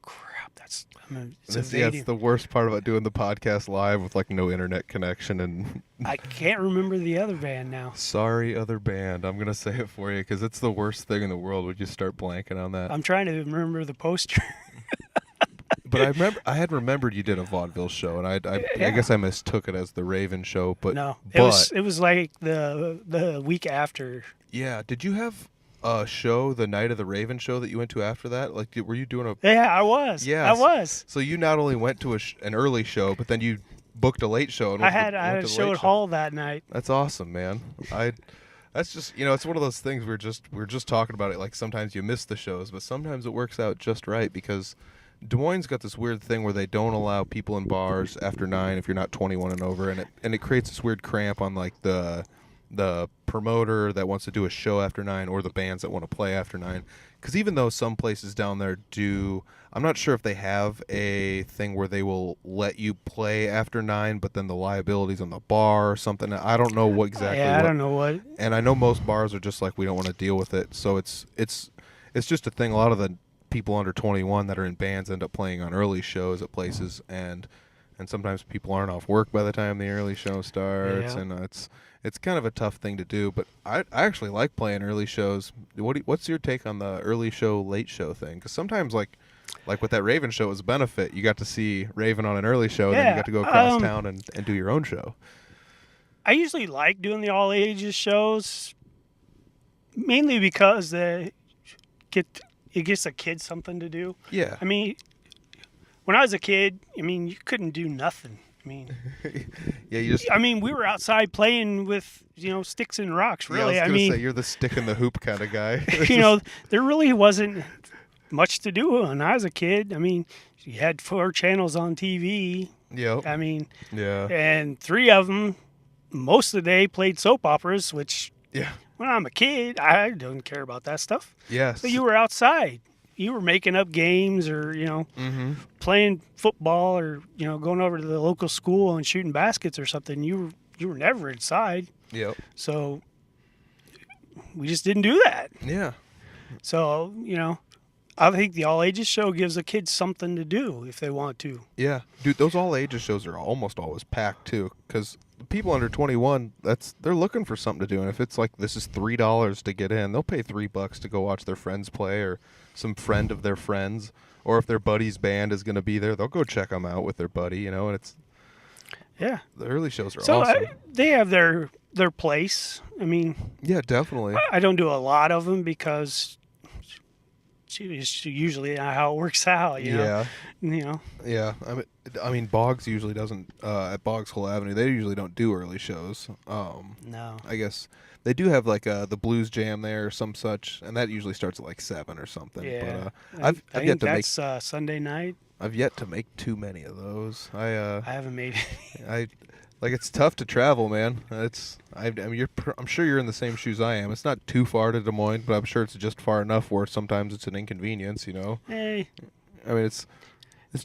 crap. That's the worst part about doing the podcast live with like no internet connection and. I can't remember the other band now. Sorry, other band. I'm gonna say it for you because it's the worst thing in the world when you start blanking on that. I'm trying to remember the poster. But I had remembered you did a vaudeville show, and I guess I mistook it as the Raven show. But no, it was like the week after. Yeah, did you have a show the night of the Raven show that you went to after that? Like, were you doing a? Yeah, I was. Yeah, I was. So you not only went to an early show, but then you booked a late show. And I had a show at Hall that night. That's awesome, man. That's just it's one of those things we're just talking about it. Like sometimes you miss the shows, but sometimes it works out just right because Des Moines got this weird thing where they don't allow people in bars after 9 if you're not 21 and over, and it creates this weird cramp on like the promoter that wants to do a show after 9 or the bands that want to play after 9. Because even though some places down there do, I'm not sure if they have a thing where they will let you play after 9, but then the liability's on the bar or something. I don't know what exactly. Yeah, I don't know what. And I know most bars are just like, we don't want to deal with it. So it's just a thing. A lot of the people under 21 that are in bands end up playing on early shows at places, and sometimes people aren't off work by the time the early show starts, and it's kind of a tough thing to do. But I actually like playing early shows. What's your take on the early show, late show thing? Because sometimes like with that Raven show, it was a benefit. You got to see Raven on an early show, and then you got to go across town and do your own show. I usually like doing the all ages shows, mainly because it gives a kid something to do. Yeah. I mean, when I was a kid, you couldn't do nothing. We were outside playing with, sticks and rocks, really. Yeah, I was going to say, you're the stick in the hoop kind of guy. There really wasn't much to do when I was a kid. You had 4 channels on TV. Yep. Yeah. And 3 of them, most of the day, played soap operas, which... Yeah. When I'm a kid, I don't care about that stuff. Yes. But you were outside. you were making up games or playing football or going over to the local school and shooting baskets or something. You were never inside. Yep. So we just didn't do that. Yeah. So I think the all ages show gives the kids something to do if they want to. Yeah, dude, those all ages shows are almost always packed too, because people under 21, they're looking for something to do, and if it's like this is $3 to get in, they'll pay $3 to go watch their friends play or some friend of their friends, or if their buddy's band is going to be there, they'll go check them out with their buddy, and it's the early shows are awesome. They have their place. I mean, yeah, definitely. I don't do a lot of them because it's usually how it works out, Yeah. Yeah. I mean, Boggs usually doesn't, at Boggs Hole Avenue, they usually don't do early shows. No. I guess they do have like the blues jam there or some such, and that usually starts at like 7 or something. Yeah. But I think that's Sunday night. I've yet to make too many of those. I haven't made any. It's tough to travel, man. I'm sure you're in the same shoes I am. It's not too far to Des Moines, but I'm sure it's just far enough where sometimes it's an inconvenience, Hey. I mean, it's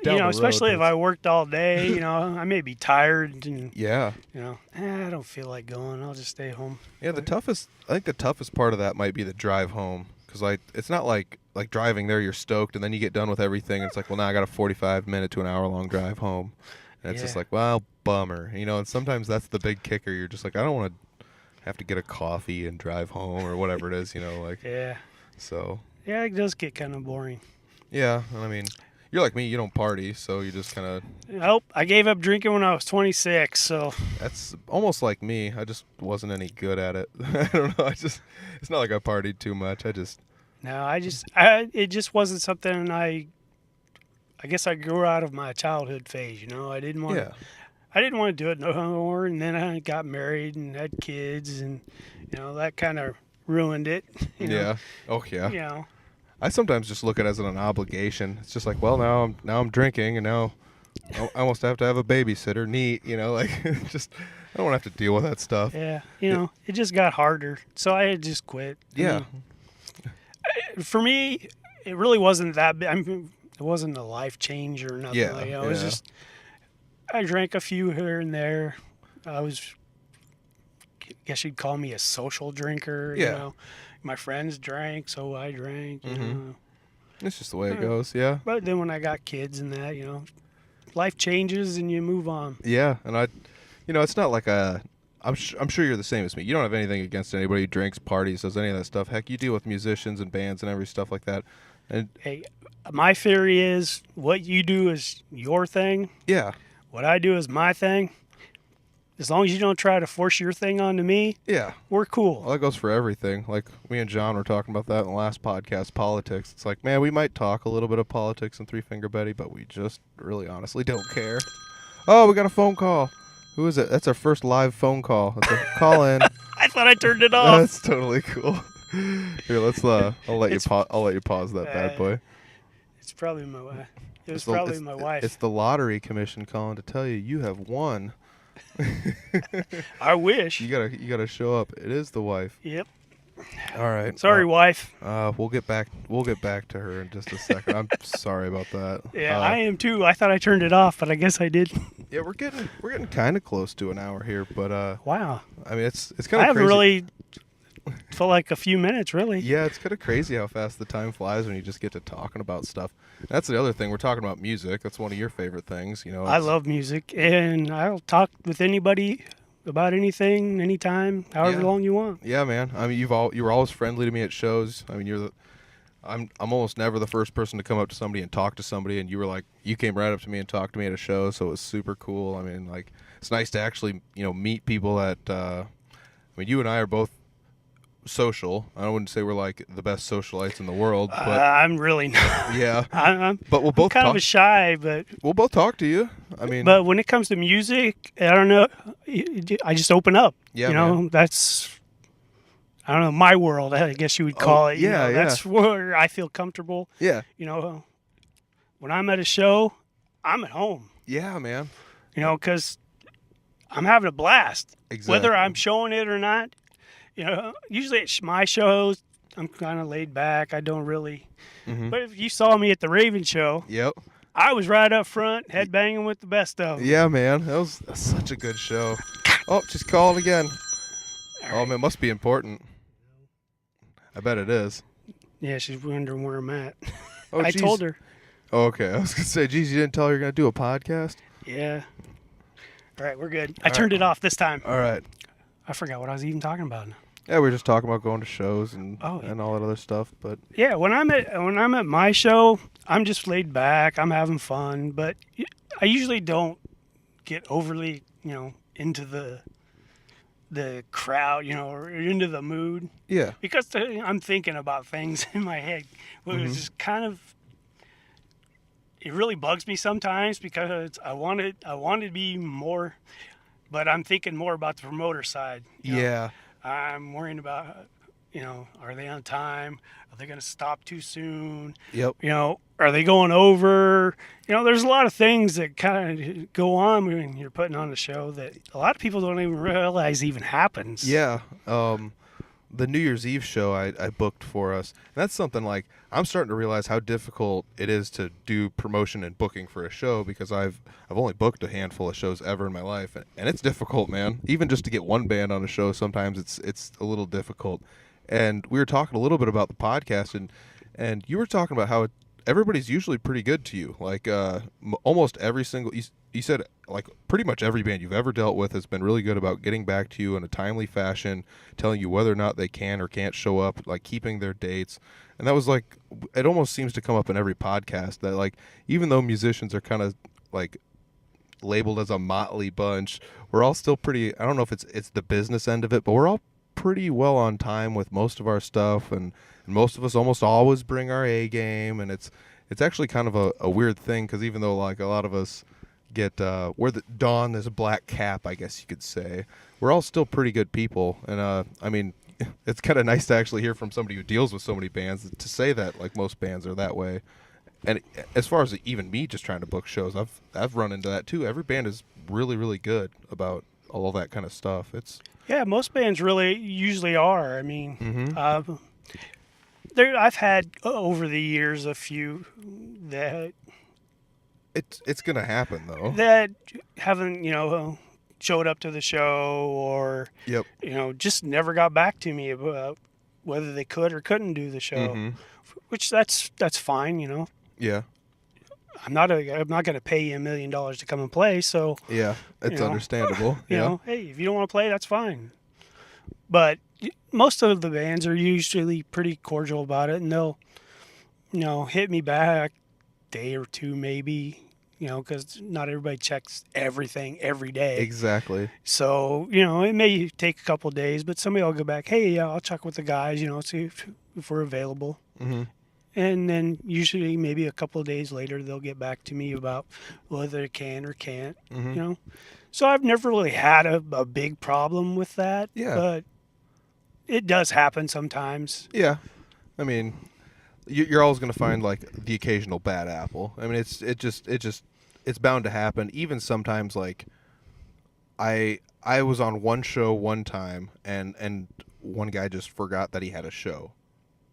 down the road, especially if I worked all day, I may be tired and yeah. I don't feel like going. I'll just stay home. Yeah, I think the toughest part of that might be the drive home, because it's not like driving there you're stoked and then you get done with everything. It's like, well, now I got a 45-minute to an hour-long drive home. And it's just like, well, bummer. And sometimes that's the big kicker. You're just like, I don't want to have to get a coffee and drive home or whatever it is, Yeah. So. Yeah, it does get kind of boring. Yeah, I mean, you're like me. You don't party, so you just kind of. Nope, I gave up drinking when I was 26, so. That's almost like me. I just wasn't any good at it. I don't know. It's not like I partied too much. No, it just wasn't something I guess I grew out of my childhood phase, I didn't want to do it no more, and then I got married and had kids, and that kind of ruined it. Yeah. Oh yeah. know. I sometimes just look at it as an obligation. It's just like, well, now I'm drinking, and now I almost have to have a babysitter. Neat, just I don't want to have to deal with that stuff. Yeah, it just got harder, so I had just quit. Yeah. For me, it really wasn't that big. It wasn't a life change or nothing. Yeah, It was just I drank a few here and there. I guess you'd call me a social drinker. Yeah. My friends drank, so I drank. It's just the way it goes. Yeah. But then when I got kids and that, life changes and you move on. Yeah, and it's not like I'm sure you're the same as me. You don't have anything against anybody who drinks, parties, does any of that stuff. Heck, you deal with musicians and bands and every stuff like that. And hey, my theory is what you do is your thing. Yeah. What I do is my thing. As long as you don't try to force your thing onto me, yeah, we're cool. Well, that goes for everything. Like me and John were talking about that in the last podcast, politics. It's like, man, we might talk a little bit of politics and Three Finger Betty, but we just really honestly don't care. Oh, we got a phone call. Who is it? That's our first live phone call. That's a call in. I thought I turned it off. That's totally cool. Here, let's. I'll let you pause that bad boy. It's probably my wife. It was probably my wife. It's the lottery commission calling to tell you have won. I wish. You gotta show up. It is the wife. Yep. All right. Sorry, wife. We'll get back to her in just a second. I'm sorry about that. Yeah, I am too. I thought I turned it off, but I guess I did. Yeah, we're getting kind of close to an hour here, but wow. I mean, it's kind of crazy. I haven't really felt like a few minutes, really. Yeah, it's kind of crazy how fast the time flies when you just get to talking about stuff. That's the other thing. We're talking about music. That's one of your favorite things, I love music, and I'll talk with anybody about anything, anytime, however long you want. Yeah, man. I mean, you were always friendly to me at shows. I mean, I'm almost never the first person to come up to somebody and talk to somebody, and you came right up to me and talked to me at a show, so it was super cool. I mean, it's nice to actually, meet people that, I mean, you and I are both social. I wouldn't say we're like the best socialites in the world, but I'm really not. Yeah. But we'll both kind of shy, but we'll both talk to you. I mean, but when it comes to music, I don't know. I just open up. Yeah, man. That's my world. I guess you would call it. Yeah, That's where I feel comfortable. Yeah. When I'm at a show, I'm at home. Yeah, man. Because I'm having a blast. Exactly. Whether I'm showing it or not. Usually at my shows, I'm kind of laid back. I don't really. Mm-hmm. But if you saw me at the Raven show, Yep. I was right up front, headbanging with the best of them. Yeah, man. That's such a good show. Oh, she's calling again. Oh, man, it must be important. I bet it is. Yeah, she's wondering where I'm at. Oh, I geez. told her. Oh, okay. I was going to say, geez, you didn't tell her you're going to do a podcast? Yeah. All right, we're good. I turned it off this time. All right. I forgot what I was even talking about. Yeah, we were just talking about going to shows and Oh, and all that other stuff, but yeah, when I'm at my show, I'm just laid back. I'm having fun, but I usually don't get overly, into the crowd, or into the mood, yeah. because I'm thinking about things in my head. Which is just kind of, it really bugs me sometimes because I want to be more, but I'm thinking more about the promoter side. Yeah. I'm worrying about, are they on time? Are they going to stop too soon? Yep. Are they going over? There's a lot of things that kind of go on when you're putting on a show that a lot of people don't even realize even happens. Yeah. The New Year's Eve show I booked for us, and that's something like I'm starting to realize how difficult it is to do promotion and booking for a show because I've only booked a handful of shows ever in my life, and it's difficult, man. Even just to get one band on a show, sometimes it's a little difficult. And we were talking a little bit about the podcast, and you were talking about how everybody's usually pretty good to you. Like almost every single you said like pretty much every band you've ever dealt with has been really good about getting back to you in a timely fashion, telling you whether or not they can or can't show up, like keeping their dates. And that was like, it almost seems to come up in every podcast that like, even though musicians are kind of like labeled as a motley bunch, we're all still pretty, I don't know if it's the business end of it, but we're all pretty well on time with most of our stuff, and most of us almost always bring our A game, and it's actually kind of a weird thing because even though like a lot of us get we're the don this black cap, I guess you could say, we're all still pretty good people. And I mean, it's kind of nice to actually hear from somebody who deals with so many bands to say that like most bands are that way. And as far as even me just trying to book shows, I've run into that too. Every band is really, really good about all that kind of stuff. Yeah, most bands really usually are. I mean, I've had over the years a few that it's gonna happen though, that haven't showed up to the show, or Yep. Just never got back to me about whether they could or couldn't do the show. Which that's fine. Yeah. I'm not going to pay you $1 million to come and play. So Yeah, it's understandable. Hey, if you don't want to play, that's fine. But most of the bands are usually pretty cordial about it, and they'll, hit me back day or two maybe, because not everybody checks everything every day. Exactly. So, it may take a couple of days, but somebody will go back, hey, yeah, I'll check with the guys, see if we're available. And then usually maybe a couple of days later, they'll get back to me about whether they can or can't, So I've never really had a big problem with that. Yeah. But it does happen sometimes. Yeah. I mean, you're always going to find like the occasional bad apple. I mean, it's bound to happen. Even sometimes like I was on one show one time and one guy just forgot that he had a show.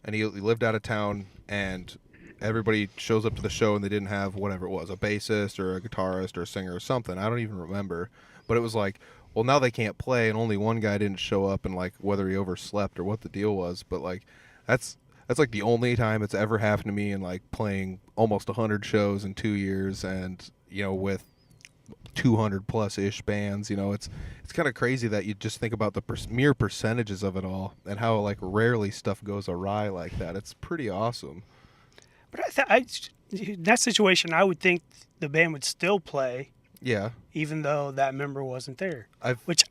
And he lived out of town, and everybody shows up to the show and they didn't have whatever it was, a bassist or a guitarist or a singer or something. I don't even remember. But it was like, well, now they can't play, and only one guy didn't show up, and like whether he overslept or what the deal was. But like that's like the only time it's ever happened to me in like playing almost 100 shows in 2 years, and with 200 plus ish bands. It's kind of crazy that you just think about the mere percentages of it all and how like rarely stuff goes awry like that. It's pretty awesome. But in that situation, I would think the band would still play. Yeah. Even though that member wasn't there. Which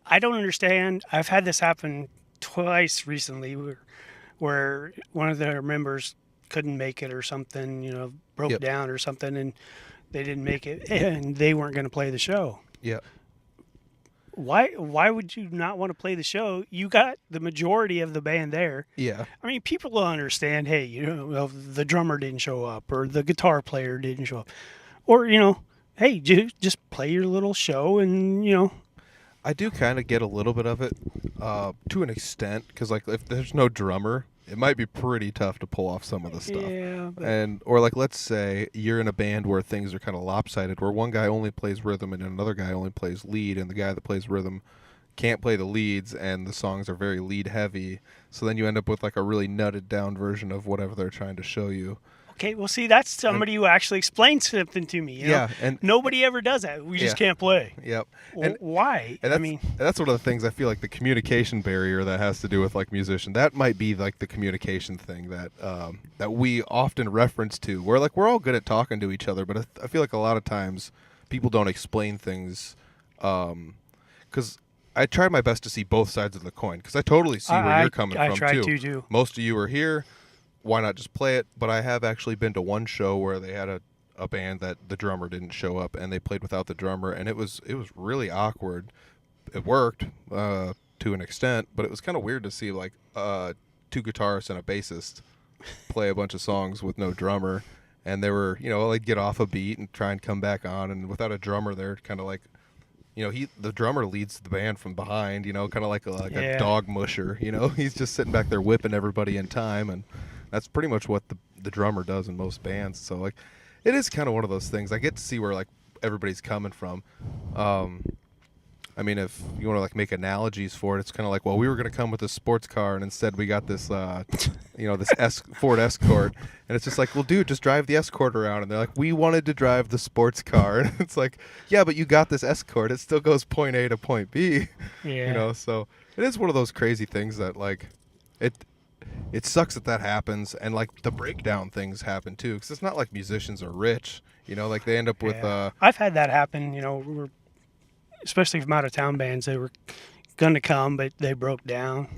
I don't understand. I've had this happen twice recently where one of their members couldn't make it or something, broke down or something, and they didn't make it, and they weren't going to play the show. Yeah. Why would you not want to play the show? You got the majority of the band there. Yeah. I mean, people will understand, hey, the drummer didn't show up or the guitar player didn't show up. Or, hey, just play your little show and, I do kind of get a little bit of it to an extent because, like, if there's no drummer, it might be pretty tough to pull off some of the stuff. Yeah, And or like let's say you're in a band where things are kind of lopsided, where one guy only plays rhythm and another guy only plays lead, and the guy that plays rhythm can't play the leads, and the songs are very lead heavy. So then you end up with like a really nutted down version of whatever they're trying to show you. okay, well, see, that's somebody who actually explains something to me. You know? And Nobody ever does that. We just can't play. Yep. Well, why? And that's one of the things I feel like the communication barrier that has to do with like musician. That might be like the communication thing that that we often reference to, where like we're all good at talking to each other, but I feel like a lot of times people don't explain things because I try my best to see both sides of the coin, because I totally see where you're coming from try too. to too. Most of you are here. Why not just play it? But I have actually been to one show where they had a band that the drummer didn't show up, and they played without the drummer, and it was really awkward. It worked to an extent, but it was kind of weird to see like two guitarists and a bassist play a bunch of songs with no drummer, and they were, they'd get off a beat and try and come back on, and without a drummer, they're kind of like, the drummer leads the band from behind, kind of like a dog musher, he's just sitting back there whipping everybody in time, and that's pretty much what the drummer does in most bands. So like, it is kind of one of those things. I get to see where like everybody's coming from. I mean, if you want to like make analogies for it, it's kind of like, well, we were going to come with a sports car, and instead we got this, this Ford Escort, and it's just like, well, dude, just drive the Escort around. And they're like, we wanted to drive the sports car, and it's like, yeah, but you got this Escort. It still goes point A to point B. Yeah. So it is one of those crazy things that like it sucks that happens, and like the breakdown things happen too, because it's not like musicians are rich, like they end up with. I've had that happen, especially from out of town bands. They were going to come, but they broke down,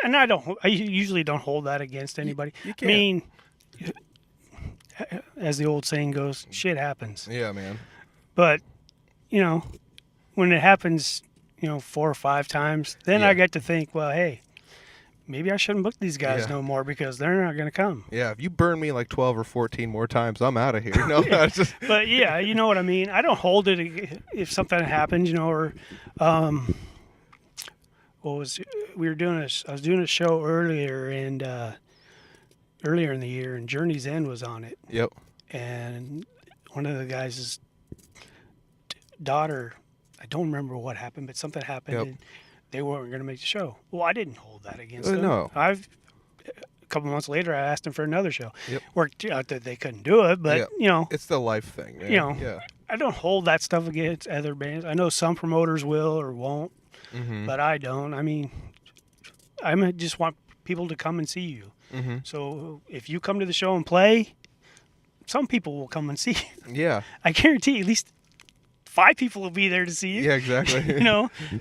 and I usually don't hold that against anybody. You I can't. mean, as the old saying goes, shit happens. Yeah, man. But when it happens, 4 or 5 times, then Yeah. I get to think, well, hey, maybe I shouldn't book these guys no more, because they're not going to come. Yeah, if you burn me like 12 or 14 more times, I'm out of here. But yeah, you know what I mean. I don't hold it if something happens, or I was doing a show earlier in the year, and Journey's End was on it. Yep. And one of the guys' daughter, I don't remember what happened, but something happened. Yep. And they weren't going to make the show. Well, I didn't hold that against them. No. A couple months later, I asked them for another show. Yep. Worked out that they couldn't do it, but it's the life thing, man. Yeah. I don't hold that stuff against other bands. I know some promoters will or won't, but I don't. I mean, I just want people to come and see you. So if you come to the show and play, some people will come and see you. Yeah. I guarantee at least 5 people will be there to see you. Yeah, exactly.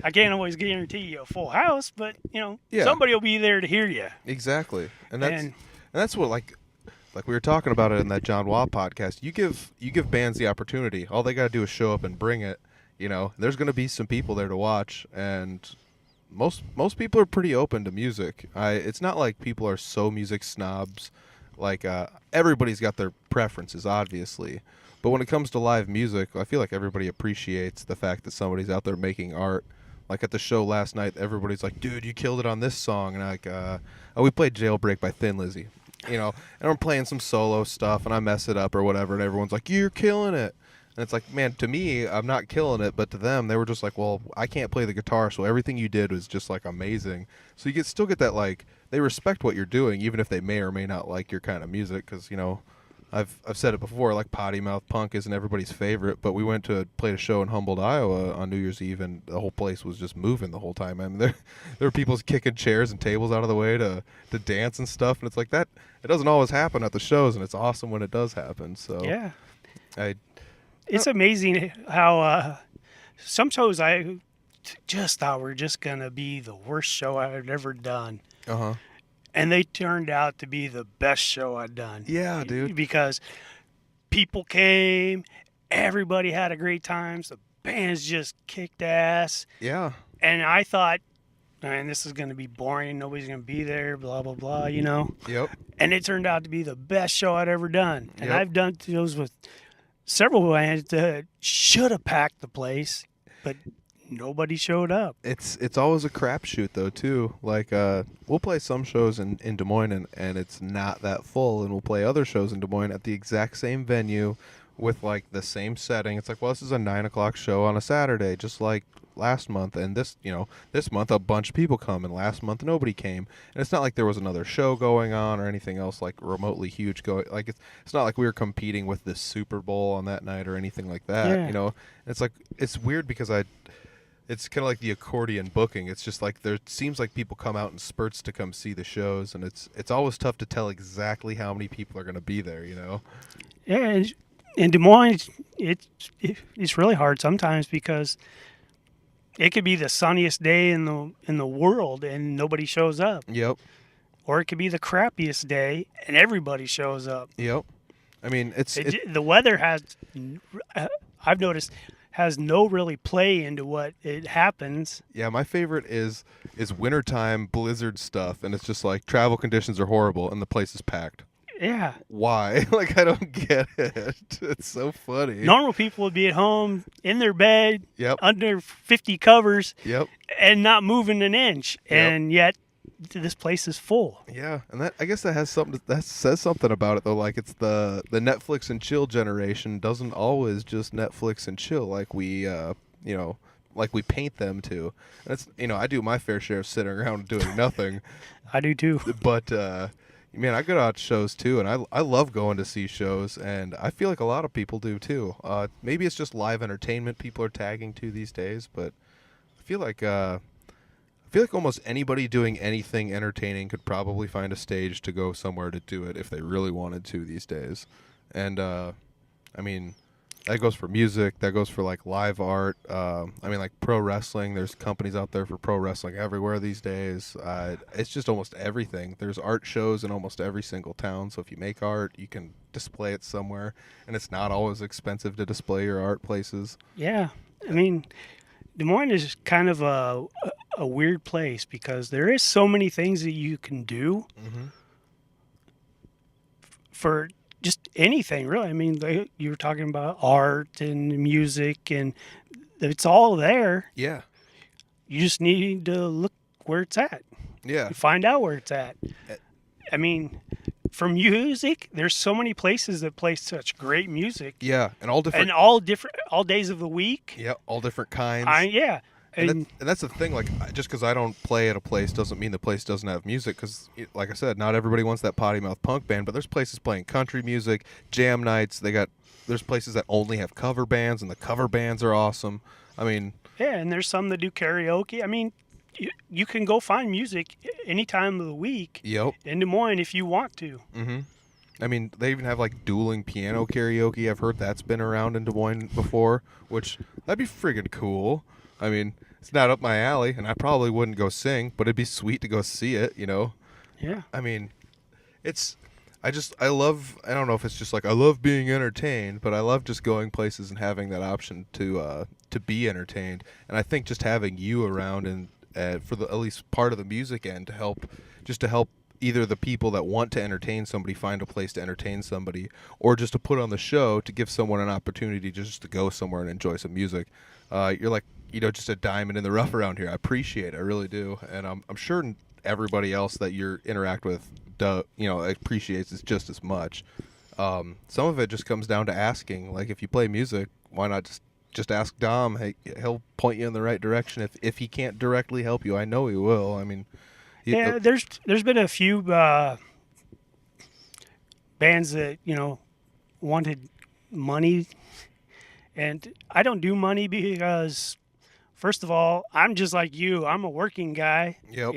I can't always guarantee you a full house, but Yeah. somebody will be there to hear you. Exactly. And that's what like we were talking about it in that John Watt podcast. You give bands the opportunity. All they got to do is show up and bring it. There's going to be some people there to watch, and most people are pretty open to music. It's not like people are so music snobs. Like everybody's got their preferences, obviously. But when it comes to live music, I feel like everybody appreciates the fact that somebody's out there making art. Like at the show last night, everybody's like, dude, you killed it on this song. And we played Jailbreak by Thin Lizzy, and I'm playing some solo stuff, and I mess it up or whatever, and everyone's like, you're killing it. And it's like, man, to me, I'm not killing it, but to them, they were just like, well, I can't play the guitar, so everything you did was just like amazing. So you still get that, like, they respect what you're doing, even if they may or may not like your kind of music, because, I've said it before, like potty mouth punk isn't everybody's favorite, but we went to play a show in Humboldt, Iowa on New Year's Eve, and the whole place was just moving the whole time. I mean, there were people kicking chairs and tables out of the way to dance and stuff, and it's like that. It doesn't always happen at the shows, and it's awesome when it does happen. So Yeah. It's amazing how some shows I just thought were just going to be the worst show I had ever done. Uh-huh. And they turned out to be the best show I'd done. Yeah, dude. Because people came, everybody had a great time, the bands just kicked ass. Yeah. And I thought, man, this is going to be boring, nobody's going to be there, blah, blah, blah, Yep. And it turned out to be the best show I'd ever done. And Yep. I've done shows with several bands that should have packed the place, but nobody showed up. It's always a crapshoot though too. Like we'll play some shows in Des Moines and it's not that full, and we'll play other shows in Des Moines at the exact same venue with like the same setting. It's like, well, this is a 9 o'clock show on a Saturday, just like last month, and this month a bunch of people come, and last month nobody came, and it's not like there was another show going on or anything else like remotely huge going. Like it's not like we were competing with the Super Bowl on that night or anything like that. Yeah. You know, it's like it's weird because it's kind of like the accordion booking. It's just like there seems like people come out in spurts to come see the shows, and it's always tough to tell exactly how many people are going to be there. You know. Yeah, and in Des Moines, it's really hard sometimes because it could be the sunniest day in the world and nobody shows up, Yep. or it could be the crappiest day and everybody shows up. Yep. I mean, The weather I've noticed, has no really play into what it happens. yeah, my favorite is wintertime blizzard stuff, and it's just like travel conditions are horrible and the place is packed. Yeah. Why? Like, I don't get it. It's so funny. Normal people would be at home in their bed, Yep. under 50 covers, Yep. and not moving an inch, Yep. and yet this place is full. Yeah, and I guess that says something about it though. Like it's the Netflix and chill generation doesn't always just Netflix and chill like we like we paint them to. And it's I do my fair share of sitting around doing nothing. I do too. But man, I go out to shows too, and I love going to see shows, and I feel like a lot of people do too. Maybe it's just live entertainment people are tagging to these days, but I feel like almost anybody doing anything entertaining could probably find a stage to go somewhere to do it if they really wanted to these days. And I mean, that goes for music, that goes for like live art. I mean, like pro wrestling, there's companies out there for pro wrestling everywhere these days. It's just almost everything. There's art shows in almost every single town, so if you make art, you can display it somewhere, and it's not always expensive to display your art places. Yeah. I mean, Des Moines is kind of a weird place because there is so many things that you can do for just anything, really. I mean, you were talking about art and music, and it's all there. Yeah. You just need to look where it's at. Yeah. Find out where it's at. I mean, for music, there's so many places that play such great music. Yeah, and all different. And all days of the week. Yeah, all different kinds. Yeah. And that's the thing, like, just because I don't play at a place doesn't mean the place doesn't have music, because, like I said, not everybody wants that potty mouth punk band, but there's places playing country music, jam nights, there's places that only have cover bands, and the cover bands are awesome. I mean... Yeah, and there's some that do karaoke. I mean, you can go find music any time of the week in Des Moines if you want to. Mm-hmm. I mean, they even have, like, dueling piano karaoke. I've heard that's been around in Des Moines before, which, that'd be friggin' cool. I mean, it's not up my alley, and I probably wouldn't go sing, but it'd be sweet to go see it, Yeah. I mean, I don't know if it's just like I love being entertained, but I love just going places and having that option to be entertained. And I think just having you around and for at least part of the music end to help either the people that want to entertain somebody find a place to entertain somebody, or just to put on the show to give someone an opportunity just to go somewhere and enjoy some music. You're like, just a diamond in the rough around here. I appreciate it. I really do. And I'm sure everybody else that you interact with, appreciates it just as much. Some of it just comes down to asking. Like, if you play music, why not just ask Dom? Hey, he'll point you in the right direction. If he can't directly help you, I know he will. I mean... there's been a few bands that, wanted money. And I don't do money because... First of all, I'm just like you. I'm a working guy. Yep.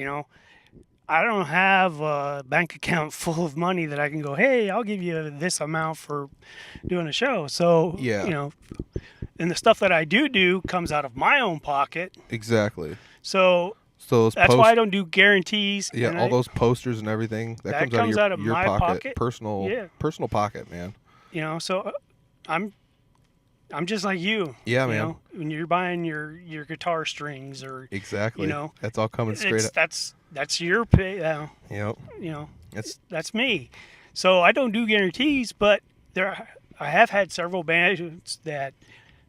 I don't have a bank account full of money that I can go, hey, I'll give you this amount for doing a show. So, and the stuff that I do comes out of my own pocket. Exactly. So that's why I don't do guarantees. Yeah, all those posters and everything, that comes out of your my pocket. Personal pocket, man. So I'm just like you. Yeah, man. When you're buying your guitar strings or exactly, that's all coming straight up. That's your pay. Yep. That's me. So I don't do guarantees, but I have had several bands that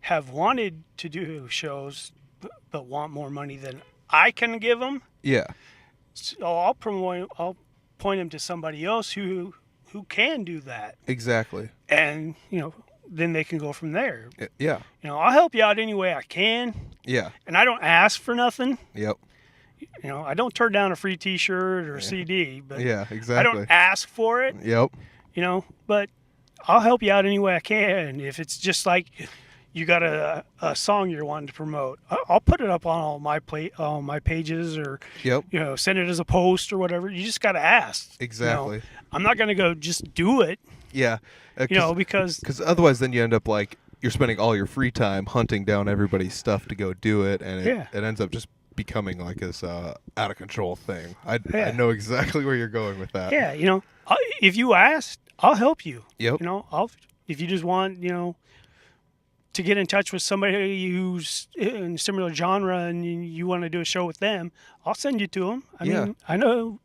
have wanted to do shows, but want more money than I can give them. Yeah. So I'll point them to somebody else who can do that, Exactly. and then they can go from there. Yeah. I'll help you out any way I can, Yeah. and I don't ask for nothing. Yep. I don't turn down a free T-shirt or CD, but Yeah, I exactly. don't ask for it. Yep. But I'll help you out any way I can. If it's just like you got a song you're wanting to promote, I'll put it up on all my pages, or Yep. send it as a post or whatever. You just got to ask. Exactly. I'm not gonna go just do it. Yeah. Because otherwise then you end up like you're spending all your free time hunting down everybody's stuff to go do it, and it ends up just becoming like this out of control thing. I know exactly where you're going with that. Yeah, if you ask, I'll help you. Yep. If you just want, to get in touch with somebody who's in a similar genre and you want to do a show with them, I'll send you to them. I mean, I know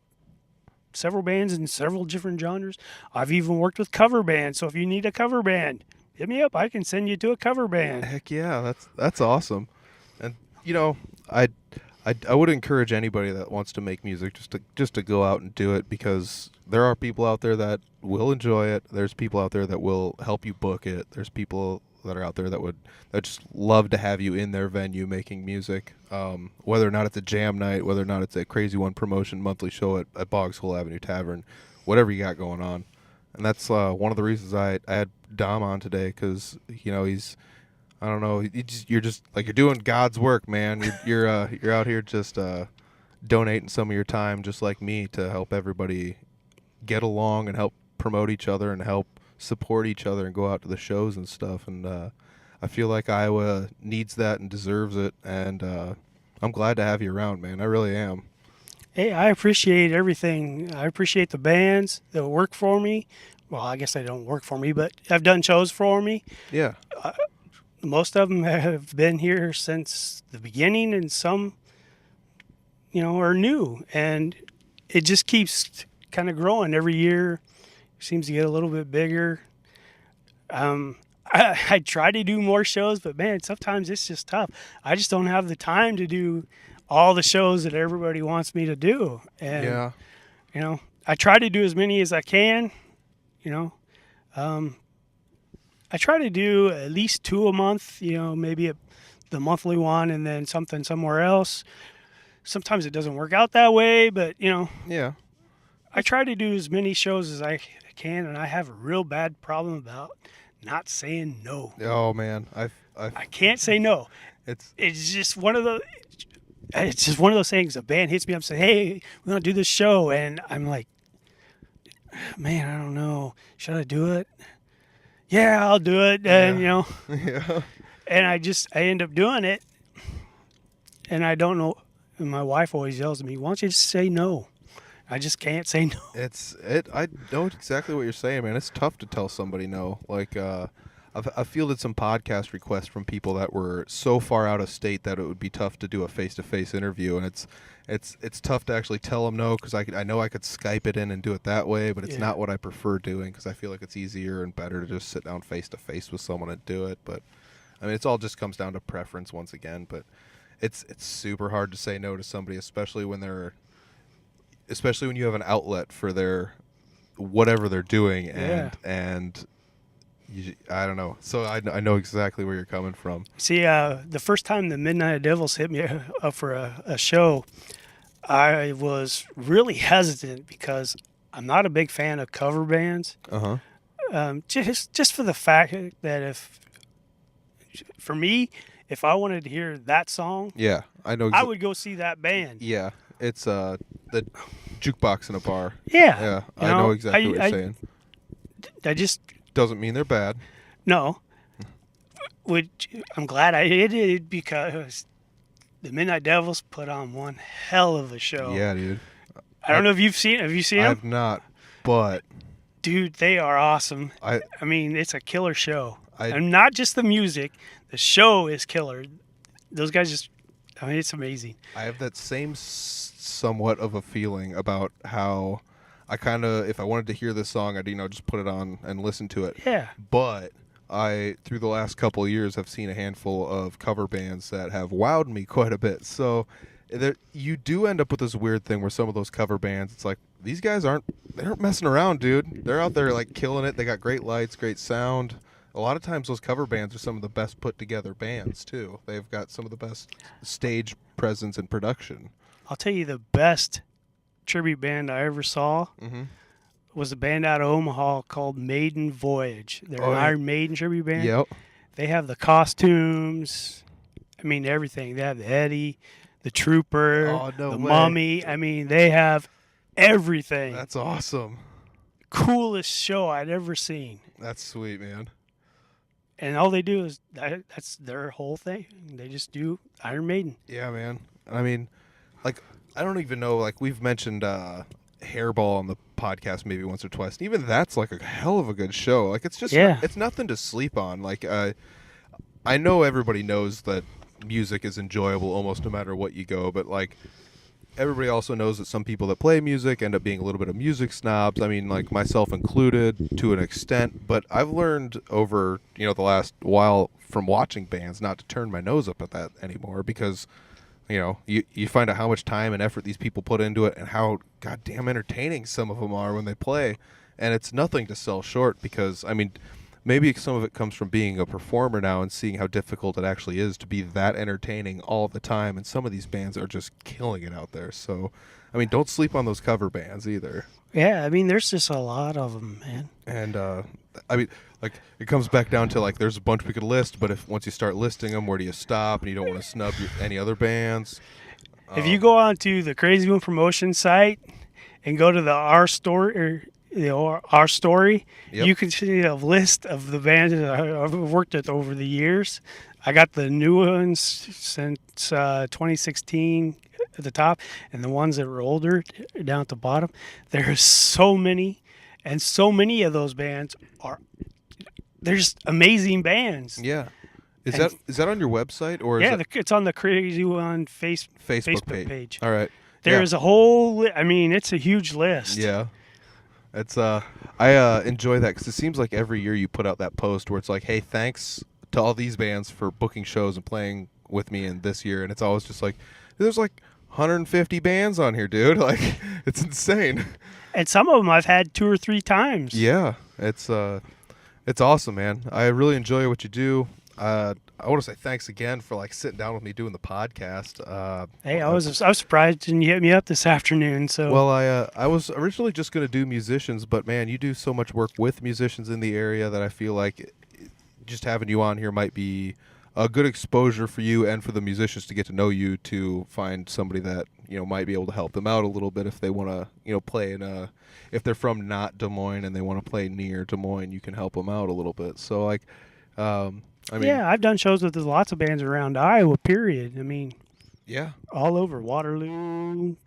several bands in several different genres. I've even worked with cover bands, so if you need a cover band, hit me up. I can send you to a cover band. Heck yeah, that's awesome. And I would encourage anybody that wants to make music just to go out and do it, because there are people out there that will enjoy it. There's people out there that will help you book it. There's people that are out there that just love to have you in their venue making music. Whether or not it's a jam night, whether or not it's a Krazy1 Promotion monthly show at Boggs Hole Avenue Tavern, whatever you got going on. And that's one of the reasons I had Dom on today, because he's, I don't know, you're just like, you're doing God's work, man. You're out here just donating some of your time, just like me, to help everybody get along and help promote each other and help support each other and go out to the shows and stuff. And I feel like Iowa needs that and deserves it. And I'm glad to have you around, man. I really am. Hey, I appreciate everything. I appreciate the bands that work for me. Well, I guess they don't work for me, but have done shows for me. Yeah. Most of them have been here since the beginning, and some, are new. And it just keeps kind of growing every year. Seems to get a little bit bigger. I try to do more shows, but man, sometimes it's just tough. I just don't have the time to do all the shows that everybody wants me to do. And, I try to do as many as I can, I try to do at least 2 a month, maybe the monthly one and then something somewhere else. Sometimes it doesn't work out that way, but, Yeah. I try to do as many shows as I can, and I have a real bad problem about not saying no. Oh man, I can't say no. It's just one of those things. A band hits me up and says, "Hey, we want to do this show," and I'm like, "Man, I don't know. Should I do it?" Yeah, I'll do it. And Yeah. and I end up doing it, and I don't know. And my wife always yells at me, "Why don't you just say no?" I just can't say no. I know exactly what you're saying, man. It's tough to tell somebody no. Like, I've fielded some podcast requests from people that were so far out of state that it would be tough to do a face-to-face interview, and it's tough to actually tell them no, because I know I could Skype it in and do it that way, but it's not what I prefer doing, because I feel like it's easier and better to just sit down face-to-face with someone and do it. But I mean, it's all just comes down to preference once again. But it's super hard to say no to somebody, especially when you have an outlet for their whatever they're doing, and I don't know. So I know exactly where you're coming from. See, the first time the Midnight Devils hit me up for a show, I was really hesitant because I'm not a big fan of cover bands. Just for the fact that for me, if I wanted to hear that song, I know. I would go see that band. Yeah, it's the jukebox in a bar. Yeah, I know exactly what you're saying. I just doesn't mean they're bad. No, I'm glad I did it, because the Midnight Devils put on one hell of a show. Yeah, dude. I don't know if you've seen. Have you seen them? I've not, but dude, they are awesome. I mean, it's a killer show, and not just the music. The show is killer. Those guys it's amazing. I have that same somewhat of a feeling about how I kind of, if I wanted to hear this song, I'd just put it on and listen to it. Yeah. But I, through the last couple of years, have seen a handful of cover bands that have wowed me quite a bit. So you do end up with this weird thing where some of those cover bands, it's like, these guys aren't messing around, dude. They're out there like killing it. They got great lights, great sound. A lot of times those cover bands are some of the best put together bands too. They've got some of the best stage presence and production. I'll tell you the best tribute band I ever saw was a band out of Omaha called Maiden Voyage. They're an Iron Maiden tribute band. Yep. They have the costumes. I mean, everything. They have the Eddie, the Trooper, the Mummy. I mean, they have everything. That's awesome. Coolest show I'd ever seen. That's sweet, man. And all they do is, that's their whole thing. They just do Iron Maiden. Yeah, man. I mean, like, I don't even know, like, we've mentioned Hairball on the podcast maybe once or twice. And even that's, like, a hell of a good show. Like, it's just, it's nothing to sleep on. Like, I know everybody knows that music is enjoyable almost no matter what you go, but, like, everybody also knows that some people that play music end up being a little bit of music snobs. I mean, like myself included to an extent, but I've learned over, the last while from watching bands not to turn my nose up at that anymore because, you find out how much time and effort these people put into it and how goddamn entertaining some of them are when they play. And it's nothing to sell short because, I mean, maybe some of it comes from being a performer now and seeing how difficult it actually is to be that entertaining all the time. And some of these bands are just killing it out there. So, I mean, don't sleep on those cover bands either. Yeah, I mean, there's just a lot of them, man. And, I mean, like, it comes back down to, like, there's a bunch we could list, but once you start listing them, where do you stop? And you don't want to snub any other bands. If you go onto the Krazy1 Promotions site and go to the Our Story, Our Story, you can see a list of the bands that I've worked with over the years. I got the new ones since 2016 at the top, and the ones that were older down at the bottom. There's so many, and so many of those bands they're just amazing bands. Yeah. Is that on your website or? It's on the Krazy1 Facebook page. All right. There's a whole. I mean, it's a huge list. Yeah. It's I enjoy that because it seems like every year you put out that post where it's like, hey, thanks to all these bands for booking shows and playing with me in this year, and it's always just like, there's like 150 bands on here, dude. Like, it's insane. And some of them I've had 2 or 3 times. Yeah, it's awesome, man. I really enjoy what you do. I want to say thanks again for like sitting down with me doing the podcast. Hey, I was surprised and you hit me up this afternoon. So well, I was originally just going to do musicians, but man, you do so much work with musicians in the area that I feel like just having you on here might be a good exposure for you and for the musicians to get to know you, to find somebody that might be able to help them out a little bit if they want to play in if they're from not Des Moines and they want to play near Des Moines, you can help them out a little bit. So like. I mean, I've done shows with lots of bands around Iowa, period. I mean, yeah, all over Waterloo,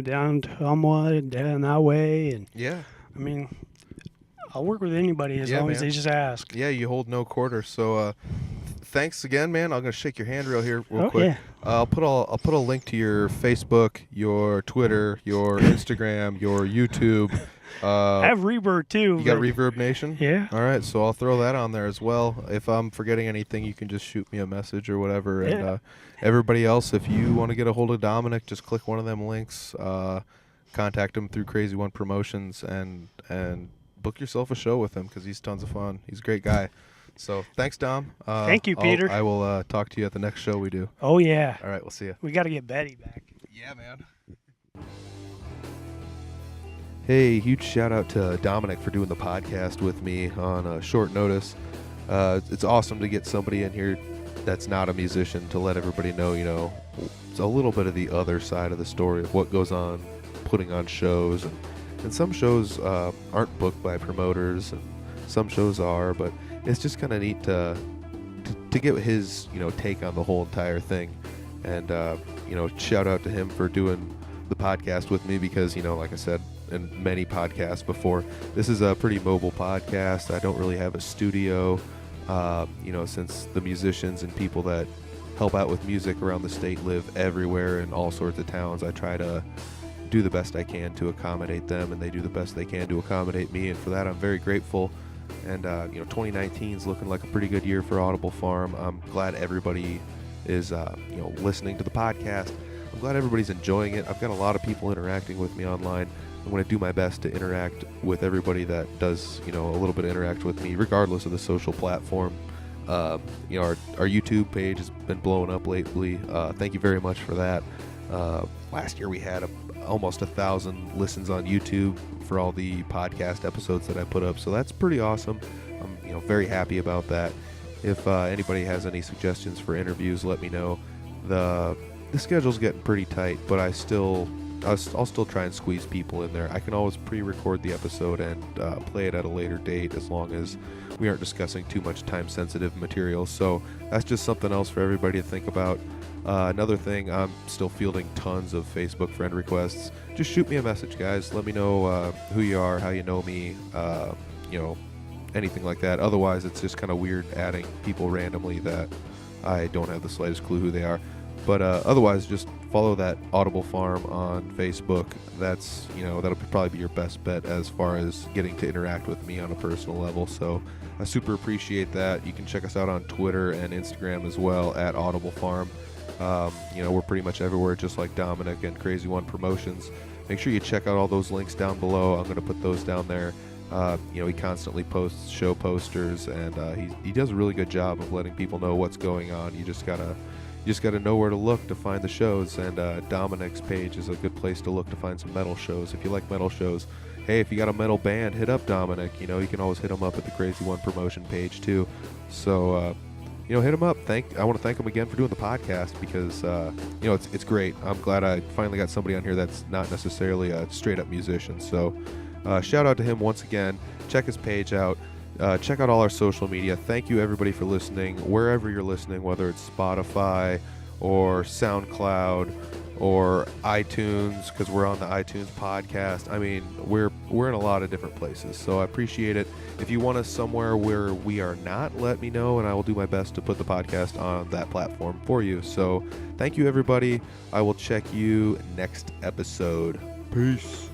down to Elmwood, and down that way. And yeah, I mean, I'll work with anybody as long as they just ask. Yeah, you hold no quarter. So thanks again, man. I'm going to shake your hand real quick. Yeah. I'll put a link to your Facebook, your Twitter, your Instagram, your YouTube. I have Reverb too. You got Reverb Nation? Yeah. All right, so I'll throw that on there as well. If I'm forgetting anything, you can just shoot me a message or whatever. Yeah. And everybody else, if you want to get a hold of Dominick, just click one of them links. Contact him through Krazy1 Promotions and book yourself a show with him because he's tons of fun. He's a great guy. So thanks, Dom. Thank you, Peter. I will talk to you at the next show we do. Oh, yeah. All right, we'll see you. We got to get Betty back. Yeah, man. Hey, huge shout out to Dominick for doing the podcast with me on short notice. It's awesome to get somebody in here that's not a musician to let everybody know, it's a little bit of the other side of the story of what goes on putting on shows. And some shows aren't booked by promoters, and some shows are, but it's just kind of neat to get his, take on the whole entire thing. And, shout out to him for doing the podcast with me because, like I said, in many podcasts before, this is a pretty mobile podcast. I don't really have a studio, since the musicians and people that help out with music around the state live everywhere in all sorts of towns. I try to do the best I can to accommodate them, and they do the best they can to accommodate me, and for that I'm very grateful. And 2019 is looking like a pretty good year for Audible Farm. I'm glad everybody is listening to the podcast. I'm glad everybody's enjoying it. I've got a lot of people interacting with me online. I'm going to do my best to interact with everybody that does, a little bit interact with me, regardless of the social platform. Our YouTube page has been blowing up lately. Thank you very much for that. Last year we had almost 1,000 listens on YouTube for all the podcast episodes that I put up, so that's pretty awesome. I'm very happy about that. If anybody has any suggestions for interviews, let me know. The schedule's getting pretty tight, but I'll still try and squeeze people in there. I can always pre-record the episode and play it at a later date, as long as we aren't discussing too much time-sensitive material. So that's just something else for everybody to think about. Another thing, I'm still fielding tons of Facebook friend requests. Just shoot me a message, guys. Let me know who you are, how you know me, anything like that. Otherwise, it's just kind of weird adding people randomly that I don't have the slightest clue who they are. But otherwise, just follow that Audible Farm on Facebook. That's, that'll probably be your best bet as far as getting to interact with me on a personal level. So I super appreciate that. You can check us out on Twitter and Instagram as well at Audible Farm. We're pretty much everywhere, just like Dominick and Krazy1 Promotions. Make sure you check out all those links down below. I'm going to put those down there. He constantly posts show posters, and he does a really good job of letting people know what's going on. You just gotta know where to look to find the shows, and Dominick's page is a good place to look to find some metal shows. If you like metal shows, hey, if you got a metal band, hit up Dominick. You can always hit him up at the Krazy1 Promotion page too. So hit him up. I want to thank him again for doing the podcast, because it's great. I'm glad I finally got somebody on here that's not necessarily a straight up musician. So shout out to him once again. Check his page out. Check out all our social media. Thank you, everybody, for listening, wherever you're listening, whether it's Spotify or SoundCloud or iTunes, because we're on the iTunes podcast. I mean, we're in a lot of different places, so I appreciate it. If you want us somewhere where we are not, let me know, and I will do my best to put the podcast on that platform for you. So thank you, everybody. I will check you next episode. Peace.